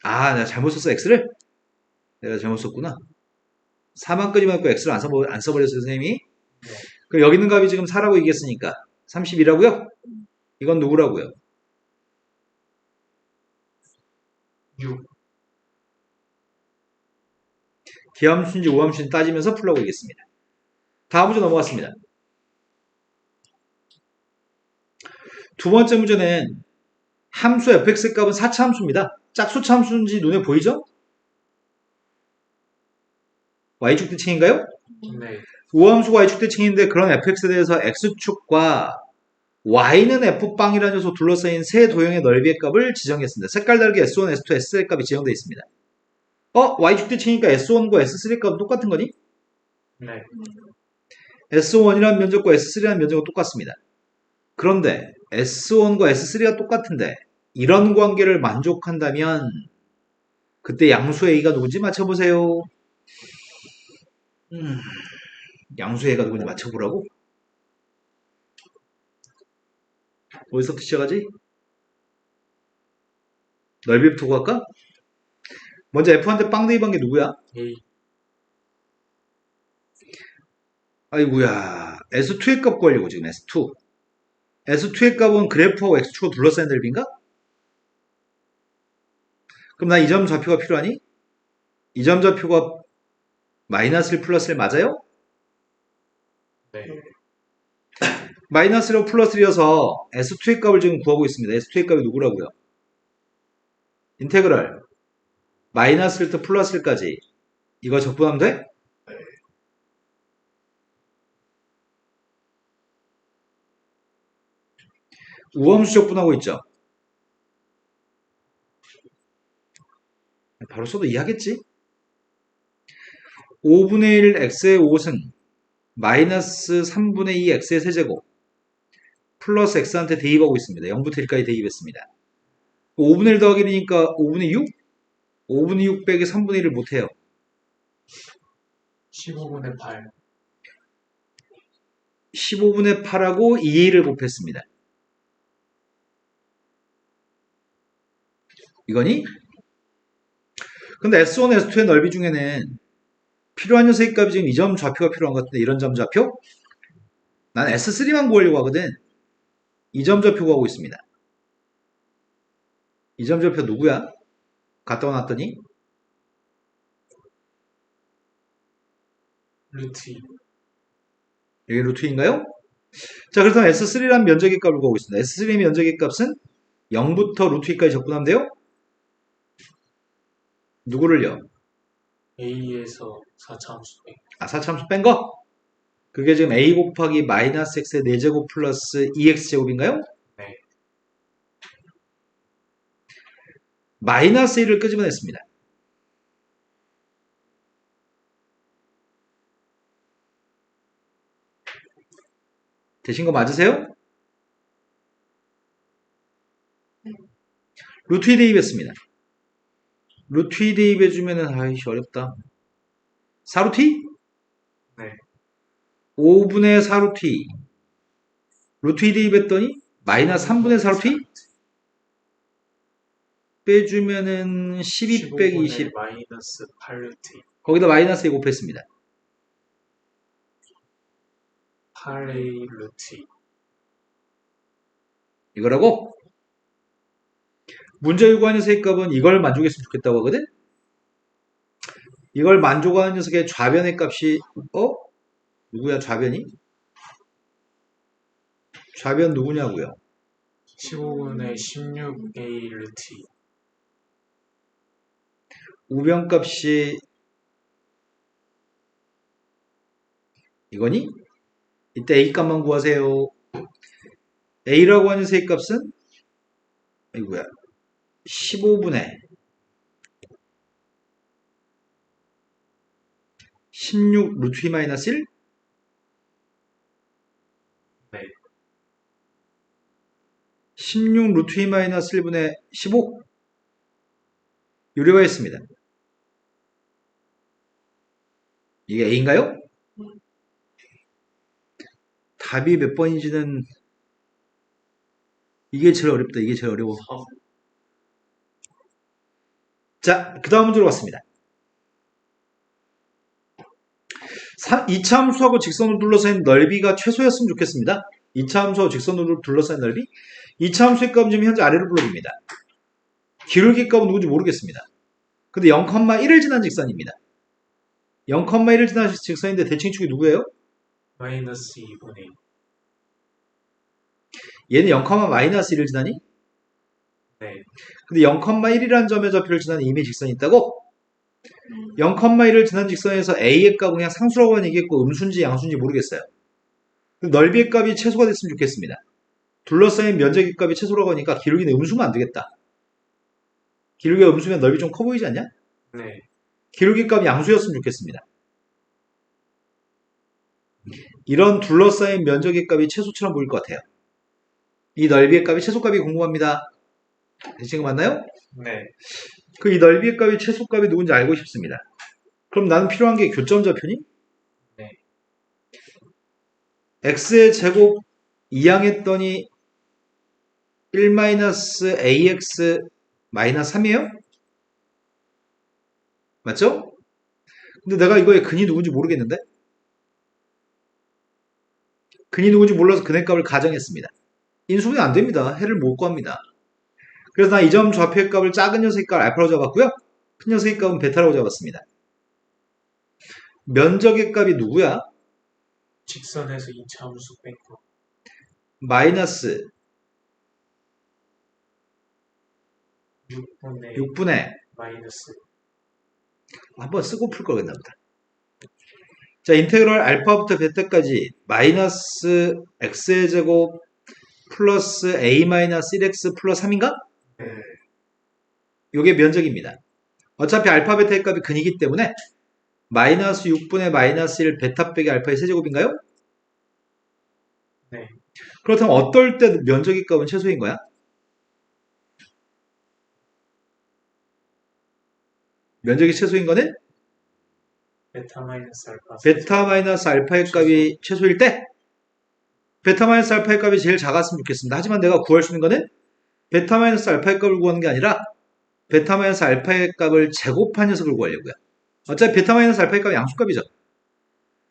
[SPEAKER 1] 아, 내가 잘못 썼어, x를? 내가 잘못 썼구나. 4만 끄집어내고 x를 안 써버렸어요, 선생님이.
[SPEAKER 2] 네.
[SPEAKER 1] 그럼 여기 있는 값이 지금 4라고 얘기했으니까 32라고요? 이건 누구라고요?
[SPEAKER 2] 6.
[SPEAKER 1] 기함수인지 우함수인지 따지면서 풀라고 얘기했습니다. 다음 문제 넘어갔습니다. 두 번째 문제는 함수 fx의 값은 4차 함수입니다. 짝수차 함수인지 눈에 보이죠? y축 대칭인가요?
[SPEAKER 2] 네.
[SPEAKER 1] 우함수가 y축 대칭인데 그런 fx에 대해서 x축과 y는 f빵이라는 녀석 둘러싸인 세 도형의 넓이의 값을 지정했습니다. 색깔 다르게 s1, s2, s3의 값이 지정되어 있습니다. y축 대칭이니까 s1과 s3의 값은 똑같은 거니?
[SPEAKER 2] 네.
[SPEAKER 1] s1이라는 면적과 s3라는 면적은 똑같습니다. 그런데 S1과 S3가 똑같은데 이런 관계를 만족한다면 그때 양수 A가 누군지 맞춰보세요. 양수 A가 누군지 맞춰보라고? 어디서부터 시작하지? 넓이부터 구할까? 먼저 F한테 빵 대입한 게 누구야?
[SPEAKER 2] A.
[SPEAKER 1] 아이구야, S2의 값 구하려고 지금 S2. S2의 값은 그래프하고 X축으로 둘러싸인 넓이인가? 그럼 나 이 점 좌표가 필요하니? 이 점 좌표가 마이너스 1 플러스 1 맞아요?
[SPEAKER 2] 네.
[SPEAKER 1] 마이너스 1로 플러스 1이어서 S2의 값을 지금 구하고 있습니다. S2의 값이 누구라고요? 인테그랄 마이너스 1부터 플러스 1까지 이거 적분하면 돼? 우함수 적분하고 있죠? 바로 써도 이해하겠지? 5분의 1 x의 5승 마이너스 3분의 2 x의 세제곱 플러스 x한테 대입하고 있습니다. 0부터 1까지 대입했습니다. 5분의 1 더하기 1이니까 5분의 6? 5분의 6 빼기 3분의 1을 못해요.
[SPEAKER 2] 15분의 8.
[SPEAKER 1] 15분의 8하고 2를 곱했습니다. 이거니? 근데 S1, S2의 넓이 중에는 필요한 녀석의 값이 지금 이 점 좌표가 필요한 것 같은데 이런 점 좌표? 난 S3만 구하려고 하거든. 이 점 좌표 구하고 있습니다. 이 점 좌표 누구야? 갖다 놨더니
[SPEAKER 2] 루트 2.
[SPEAKER 1] 여기 루트 2인가요? 자, 그렇다면 S3라는 면적의 값을 구하고 있습니다. S3의 면적의 값은 0부터 루트 2까지 적분하면 돼요? 누구를요?
[SPEAKER 2] A에서 4차함수 빼.
[SPEAKER 1] 4차함수 뺀 거? 그게 지금 A 곱하기 마이너스 X의 4제곱 플러스 2X제곱인가요?
[SPEAKER 2] 네.
[SPEAKER 1] 마이너스 1을 끄집어냈습니다. 되신 거 맞으세요? 루트 2 대입했습니다. 루트 2 대입해주면은, 아이씨, 어렵다. 4루트 2?
[SPEAKER 2] 네.
[SPEAKER 1] 5분의 4루트 2. 루트 2 대입했더니, 마이너스 3분의 4루트 2? 빼주면은 12 빼기
[SPEAKER 2] 15분의
[SPEAKER 1] 20.
[SPEAKER 2] 마이너스 8루트 2.
[SPEAKER 1] 거기다 마이너스 2 곱했습니다.
[SPEAKER 2] 8a 루트 2.
[SPEAKER 1] 이거라고? 문제 요구하는 세입값은 이걸 만족했으면 좋겠다고 하거든? 이걸 만족하는 녀석의 좌변의 값이, 누구야, 좌변이? 좌변 누구냐고요?
[SPEAKER 2] 15분의 16a 루트 2.
[SPEAKER 1] 우변 값이, 이거니? 이때 A 값만 구하세요. A라고 하는 세입값은, 이거야, 15분의 16 루트 2 마이너스 1?
[SPEAKER 2] 네.
[SPEAKER 1] 16 루트 2 마이너스 1분의 15? 유료화했습니다. 이게 A인가요? 답이 몇 번인지는 이게 제일 어렵다. 이게 제일 어려워. 자, 그 다음 문제로 왔습니다. 2차 함수하고 직선으로 둘러싸인 넓이가 최소였으면 좋겠습니다. 2차 함수하고 직선으로 둘러싸인 넓이. 2차 함수의 값은 지금 현재 아래로 불러줍니다. 기울기 값은 누군지 모르겠습니다. 근데 0,1을 지난 직선입니다. 0,1을 지난 직선인데 대칭축이 누구예요?
[SPEAKER 2] 마이너스 2분의 2.
[SPEAKER 1] 얘는 0, 마이너스 1을 지나니?
[SPEAKER 2] 네.
[SPEAKER 1] 근데 0,1이라는 점의 좌표를 지나는 이미 직선이 있다고? 0,1을 지난 직선에서 A의 값은 그냥 상수라고만 얘기했고 음수인지 양수인지 모르겠어요. 넓이의 값이 최소가 됐으면 좋겠습니다. 둘러싸인 면적의 값이 최소라고 하니까 기울기는 음수면 안 되겠다. 기울기가 음수면 넓이 좀 커 보이지 않냐?
[SPEAKER 2] 네.
[SPEAKER 1] 기울기 값이 양수였으면 좋겠습니다. 이런 둘러싸인 면적의 값이 최소처럼 보일 것 같아요. 이 넓이의 값이 최소값이 궁금합니다. 지금 맞나요?
[SPEAKER 2] 네.
[SPEAKER 1] 그 이 넓이의 값이 최소값이 누군지 알고 싶습니다. 그럼 나는 필요한 게 교점 좌표니?
[SPEAKER 2] 네.
[SPEAKER 1] x의 제곱 이항했더니 1-ax 3이에요? 맞죠? 근데 내가 이거의 근이 누군지 모르겠는데? 근이 누군지 몰라서 근의 값을 가정했습니다. 인수분해 안 됩니다. 해를 못 구합니다. 그래서 난 이 점 좌표의 값을 작은 녀석의 값을 알파로 잡았고요. 큰 녀석의 값은 베타라고 잡았습니다. 면적의 값이 누구야?
[SPEAKER 2] 직선에서 2차 함수 뺀 거.
[SPEAKER 1] 마이너스
[SPEAKER 2] 6분의
[SPEAKER 1] 6분의
[SPEAKER 2] 마이너스.
[SPEAKER 1] 한번 쓰고 풀 거겠나 보다. 자, 인테그럴 알파부터 베타까지 마이너스 x의 제곱 플러스 a 마이너스 1x 플러스 3인가?
[SPEAKER 2] 네.
[SPEAKER 1] 요게 면적입니다. 어차피 알파 베타의 값이 근이기 때문에 마이너스 6분의 마이너스 1 베타 빼기 알파의 세제곱인가요?
[SPEAKER 2] 네.
[SPEAKER 1] 그렇다면 어떨 때 면적의 값은 최소인 거야? 면적이 최소인 거는
[SPEAKER 2] 베타 마이너스 알파.
[SPEAKER 1] 베타 마이너스 알파의 값이 최소일 때 베타 마이너스 알파의 값이 제일 작았으면 좋겠습니다. 하지만 내가 구할 수 있는 거는 베타 마이너스 알파의 값을 구하는 게 아니라 베타 마이너스 알파의 값을 제곱한 녀석을 구하려고요. 어차피 베타 마이너스 알파의 값이 양수값이죠.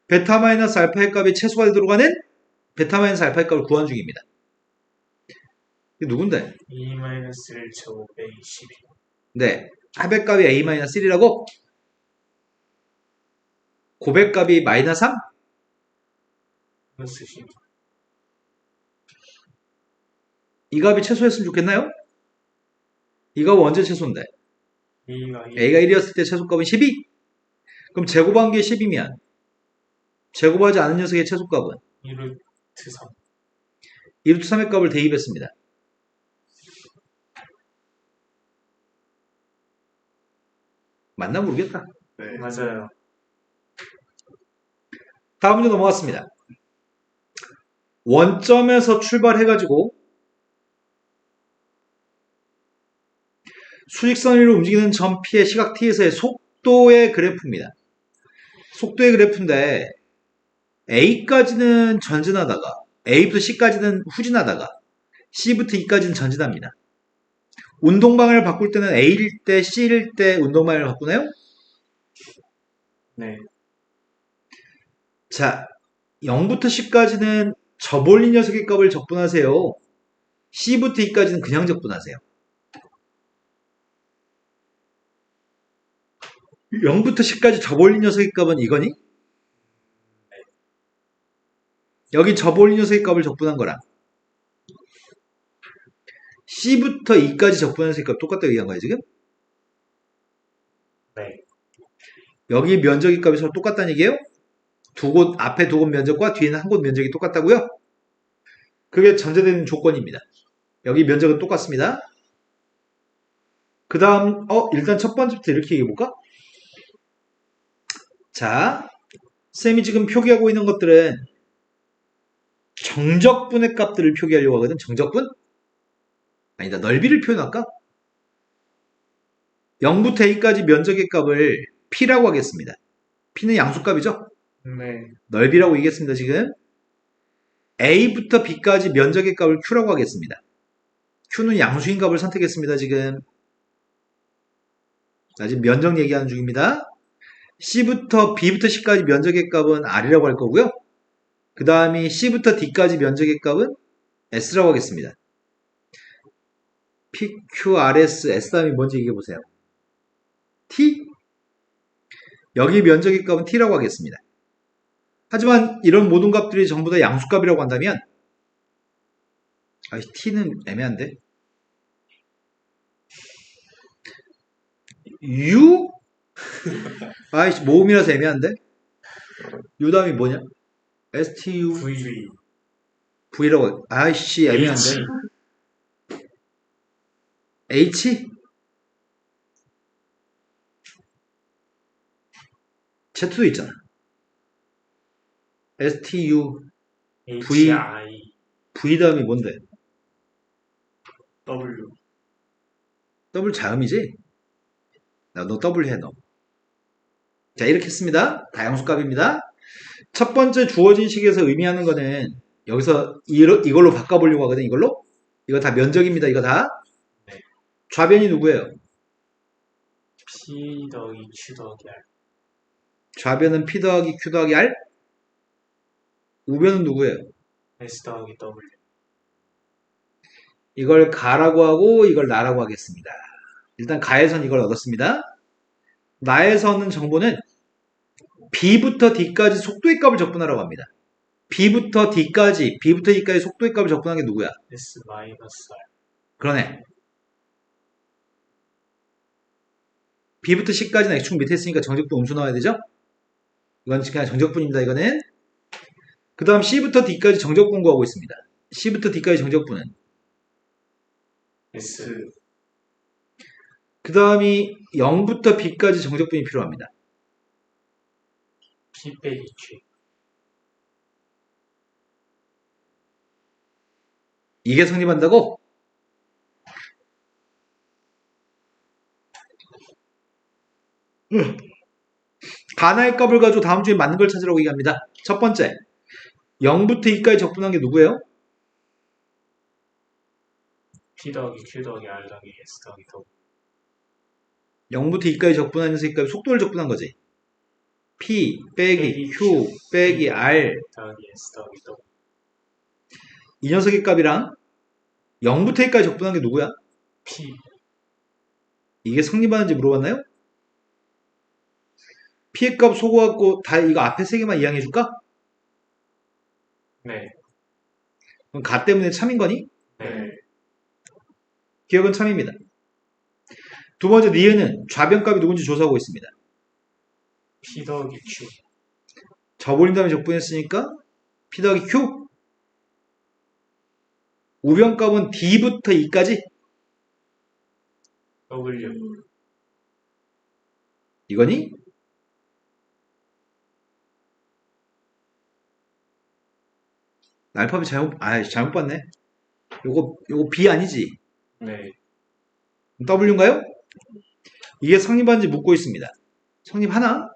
[SPEAKER 1] 베타 마이너스 알파의 값이 최소가 되도록 하는 베타 마이너스 알파의 값을 구하는 중입니다. 이게 누군데?
[SPEAKER 2] 2 마이너스 1 제곱 a 12.
[SPEAKER 1] 네. 합의 값이 a 마이너스 1이라고? 고백 값이 마이너스 3?
[SPEAKER 2] 마이너스 12.
[SPEAKER 1] 이 값이 최소였으면 좋겠나요? 이 값은 언제 최소인데?
[SPEAKER 2] a가 1.
[SPEAKER 1] a가 1이었을 때 최소값은 12? 그럼 제곱한 게 10이면 제곱하지 않은 녀석의 최소값은
[SPEAKER 2] 1루트 3.
[SPEAKER 1] 2루트 3의 값을 대입했습니다. 맞나 모르겠다.
[SPEAKER 3] 네.
[SPEAKER 2] 맞아요.
[SPEAKER 1] 다음 문제 넘어갔습니다. 원점에서 출발해가지고 수직선 위로 움직이는 점 P의 시각 T에서의 속도의 그래프입니다. 속도의 그래프인데 A까지는 전진하다가 A부터 C까지는 후진하다가 C부터 E까지는 전진합니다. 운동방향을 바꿀 때는 A일 때 C일 때 운동방향을 바꾸나요?
[SPEAKER 2] 네.
[SPEAKER 1] 자, 0부터 10까지는 저볼린 녀석의 값을 적분하세요. C부터 E까지는 그냥 적분하세요. 0부터 10까지 저볼린 녀석의 값은 이거니? 여기 저볼린 녀석의 값을 적분한 거랑 C부터 E까지 적분한 녀석의 값 똑같다고 얘기한 거예요, 지금?
[SPEAKER 2] 네.
[SPEAKER 1] 여기 면적의 값이 서로 똑같다는 얘기예요? 앞에 두 곳 면적과 뒤에는 한 곳 면적이 똑같다고요? 그게 전제되는 조건입니다. 여기 면적은 똑같습니다. 그 다음, 일단 첫 번째부터 이렇게 얘기해볼까? 자, 쌤이 지금 표기하고 있는 것들은 정적분의 값들을 표기하려고 하거든. 정적분? 아니다. 넓이를 표현할까? 0부터 A까지 면적의 값을 P라고 하겠습니다. P는 양수값이죠?
[SPEAKER 2] 네.
[SPEAKER 1] 넓이라고 얘기했습니다, 지금. A부터 B까지 면적의 값을 Q라고 하겠습니다. Q는 양수인 값을 선택했습니다, 지금. 자, 지금 면적 얘기하는 중입니다. C부터 B부터 C까지 면적의 값은 R이라고 할 거고요. 그 다음이 C부터 D까지 면적의 값은 S라고 하겠습니다. P, Q, R, S, S 다음이 뭔지 얘기해보세요. T? 여기 면적의 값은 T라고 하겠습니다. 하지만 이런 모든 값들이 전부 다 양수값이라고 한다면 T는 애매한데? U? 모음이라서 애매한데? U 다음이 뭐냐? STU
[SPEAKER 2] VV.
[SPEAKER 1] V라고 애매한데? H? Z도 있잖아. STU
[SPEAKER 2] HI.
[SPEAKER 1] V 다음이 뭔데?
[SPEAKER 3] W.
[SPEAKER 1] 더블 자음이지? 너 더블 해, 너. 자, 이렇게 했습니다. 다양수값입니다. 첫 번째 주어진 식에서 의미하는 거는 여기서 이걸로 바꿔보려고 하거든, 이걸로. 이거 다 면적입니다, 이거 다.
[SPEAKER 2] 네.
[SPEAKER 1] 좌변이 누구예요?
[SPEAKER 2] P 더하기 Q 더하기 R.
[SPEAKER 1] 좌변은 P 더하기 Q 더하기 R? 우변은 누구예요?
[SPEAKER 2] S 더하기 W.
[SPEAKER 1] 이걸 가라고 하고 이걸 나라고 하겠습니다. 일단 가에선 이걸 얻었습니다. 나에서는 정보는 B부터 D까지 속도의 값을 적분하라고 합니다. B부터 D까지, B부터 E까지 속도의 값을 적분한 게 누구야?
[SPEAKER 2] S 마이너스 R.
[SPEAKER 1] 그러네. B부터 C까지는 X축 밑에 있으니까 정적분 음수 나와야 되죠? 이건 그냥 정적분입니다, 이거는. 그 다음 C부터 D까지 정적분 구하고 있습니다. C부터 D까지 정적분은
[SPEAKER 2] S.
[SPEAKER 1] 그 다음이 0부터 B까지 정적분이 필요합니다.
[SPEAKER 2] P 빼기 Q.
[SPEAKER 1] 이게 성립한다고? 가나의 값을 가지고 다음 주에 맞는 걸 찾으라고 얘기합니다. 첫 번째, 0부터 2까지 적분한 게 누구예요?
[SPEAKER 2] P 더하기 Q 더하기 R 더하기 S 더하기 W.
[SPEAKER 1] 0부터 2까지 적분하는 녀석의 속도를 적분한 거지. P 빼기 Q 빼기 R.
[SPEAKER 2] 더하기 S 더하기 W.
[SPEAKER 1] 이 녀석의 값이랑 0부터 2까지 적분한 게 누구야?
[SPEAKER 2] P.
[SPEAKER 1] 이게 성립하는지 물어봤나요? P의 값 소거갖고 다 이거 앞에 세 개만 이항해 줄까?
[SPEAKER 2] 네.
[SPEAKER 1] 그럼 가 때문에 참인 거니?
[SPEAKER 2] 네.
[SPEAKER 1] 기억은 참입니다. 두 번째 니은은 좌변값이 누군지 조사하고 있습니다.
[SPEAKER 2] P 더하기 Q.
[SPEAKER 1] 저볼린 다음에 적분했으니까 P 더하기 Q. 우변값은 D부터 E까지.
[SPEAKER 2] W.
[SPEAKER 1] 이거니? 알파벳 잘못 봤네. 요거 B 아니지?
[SPEAKER 2] 네.
[SPEAKER 1] W인가요? 이게 성립한지 묻고 있습니다. 성립하나?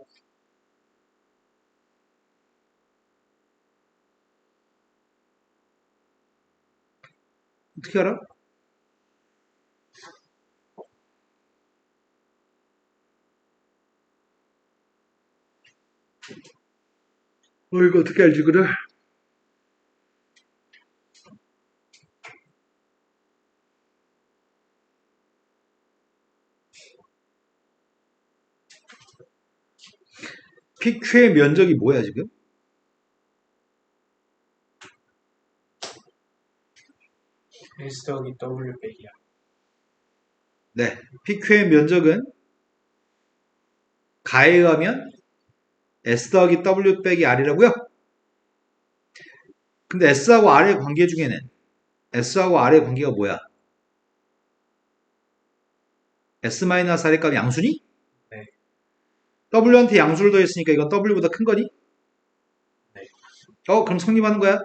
[SPEAKER 1] 어떻게 알아? 이거 어떻게 알지, 그래? PQ의 면적이 뭐야, 지금?
[SPEAKER 2] S 더하기 W 빼기야.
[SPEAKER 1] 네. PQ의 면적은 가에 의하면 S 더하기 W 빼기 R이라고요? 근데 S하고 R의 관계 중에는 S하고 R의 관계가 뭐야? S-R의 값이 양수니?
[SPEAKER 2] 네.
[SPEAKER 1] W한테 양수를 더했으니까 이건 W보다 큰 거니?
[SPEAKER 2] 네.
[SPEAKER 1] 그럼 성립하는 거야?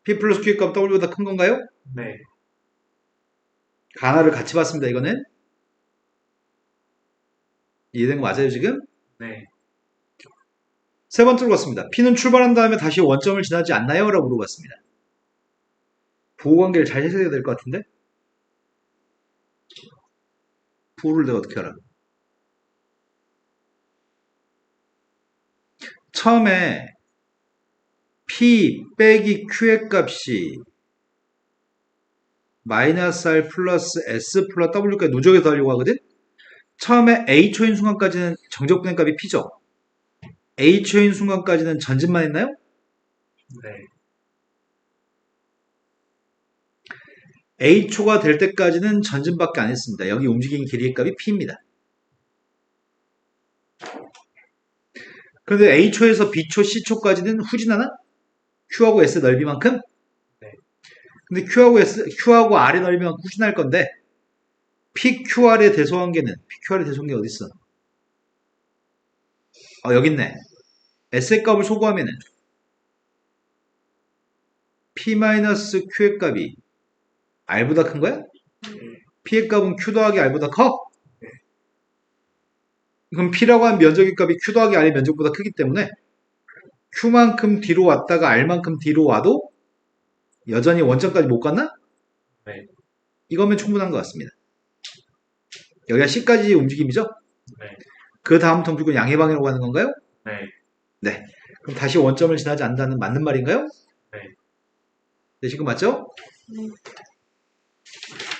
[SPEAKER 1] P 플러스 Q의 값 W보다 큰 건가요?
[SPEAKER 2] 네.
[SPEAKER 1] 가나를 같이 봤습니다, 이거는. 이해된 거 맞아요, 지금?
[SPEAKER 2] 네.
[SPEAKER 1] 세 번째로 봤습니다. P는 출발한 다음에 다시 원점을 지나지 않나요? 라고 물어봤습니다. 부호관계를 잘 해석해야 될 것 같은데? 부호를 내가 어떻게 알아? 처음에 P 빼기 Q의 값이 마이너스 R 플러스 S 플러스 W까지 누적해서 하려고 하거든? 처음에 H초인 순간까지는 정적분의 값이 P죠? H초인 순간까지는 전진만 했나요?
[SPEAKER 2] 네.
[SPEAKER 1] H초가 될 때까지는 전진밖에 안 했습니다. 여기 움직이는 길이의 값이 P입니다. 그런데 A초에서 B초, C초까지는 후진하나? Q하고 S 넓이만큼?
[SPEAKER 2] 네.
[SPEAKER 1] 근데 Q하고 R의 넓이만큼 후진할 건데, PQR의 대소관계는, PQR의 대소관계 어디 있어? 여기 있네. S의 값을 소구하면은, P-Q의 값이 R보다 큰 거야? P의 값은 Q 더하기 R보다 커? 그럼 P라고 하는 면적의 값이 Q 더하기 R의 면적보다 크기 때문에 Q만큼 뒤로 왔다가 R만큼 뒤로 와도 여전히 원점까지 못 갔나?
[SPEAKER 2] 네.
[SPEAKER 1] 이거면 충분한 것 같습니다. 여기가 C까지 움직임이죠?
[SPEAKER 2] 네.
[SPEAKER 1] 그 다음 무조건 양해방이라고 하는 건가요?
[SPEAKER 2] 네.
[SPEAKER 1] 네. 그럼 다시 원점을 지나지 않는다는 맞는 말인가요?
[SPEAKER 2] 네.
[SPEAKER 1] 네, 지금 맞죠?
[SPEAKER 3] 네.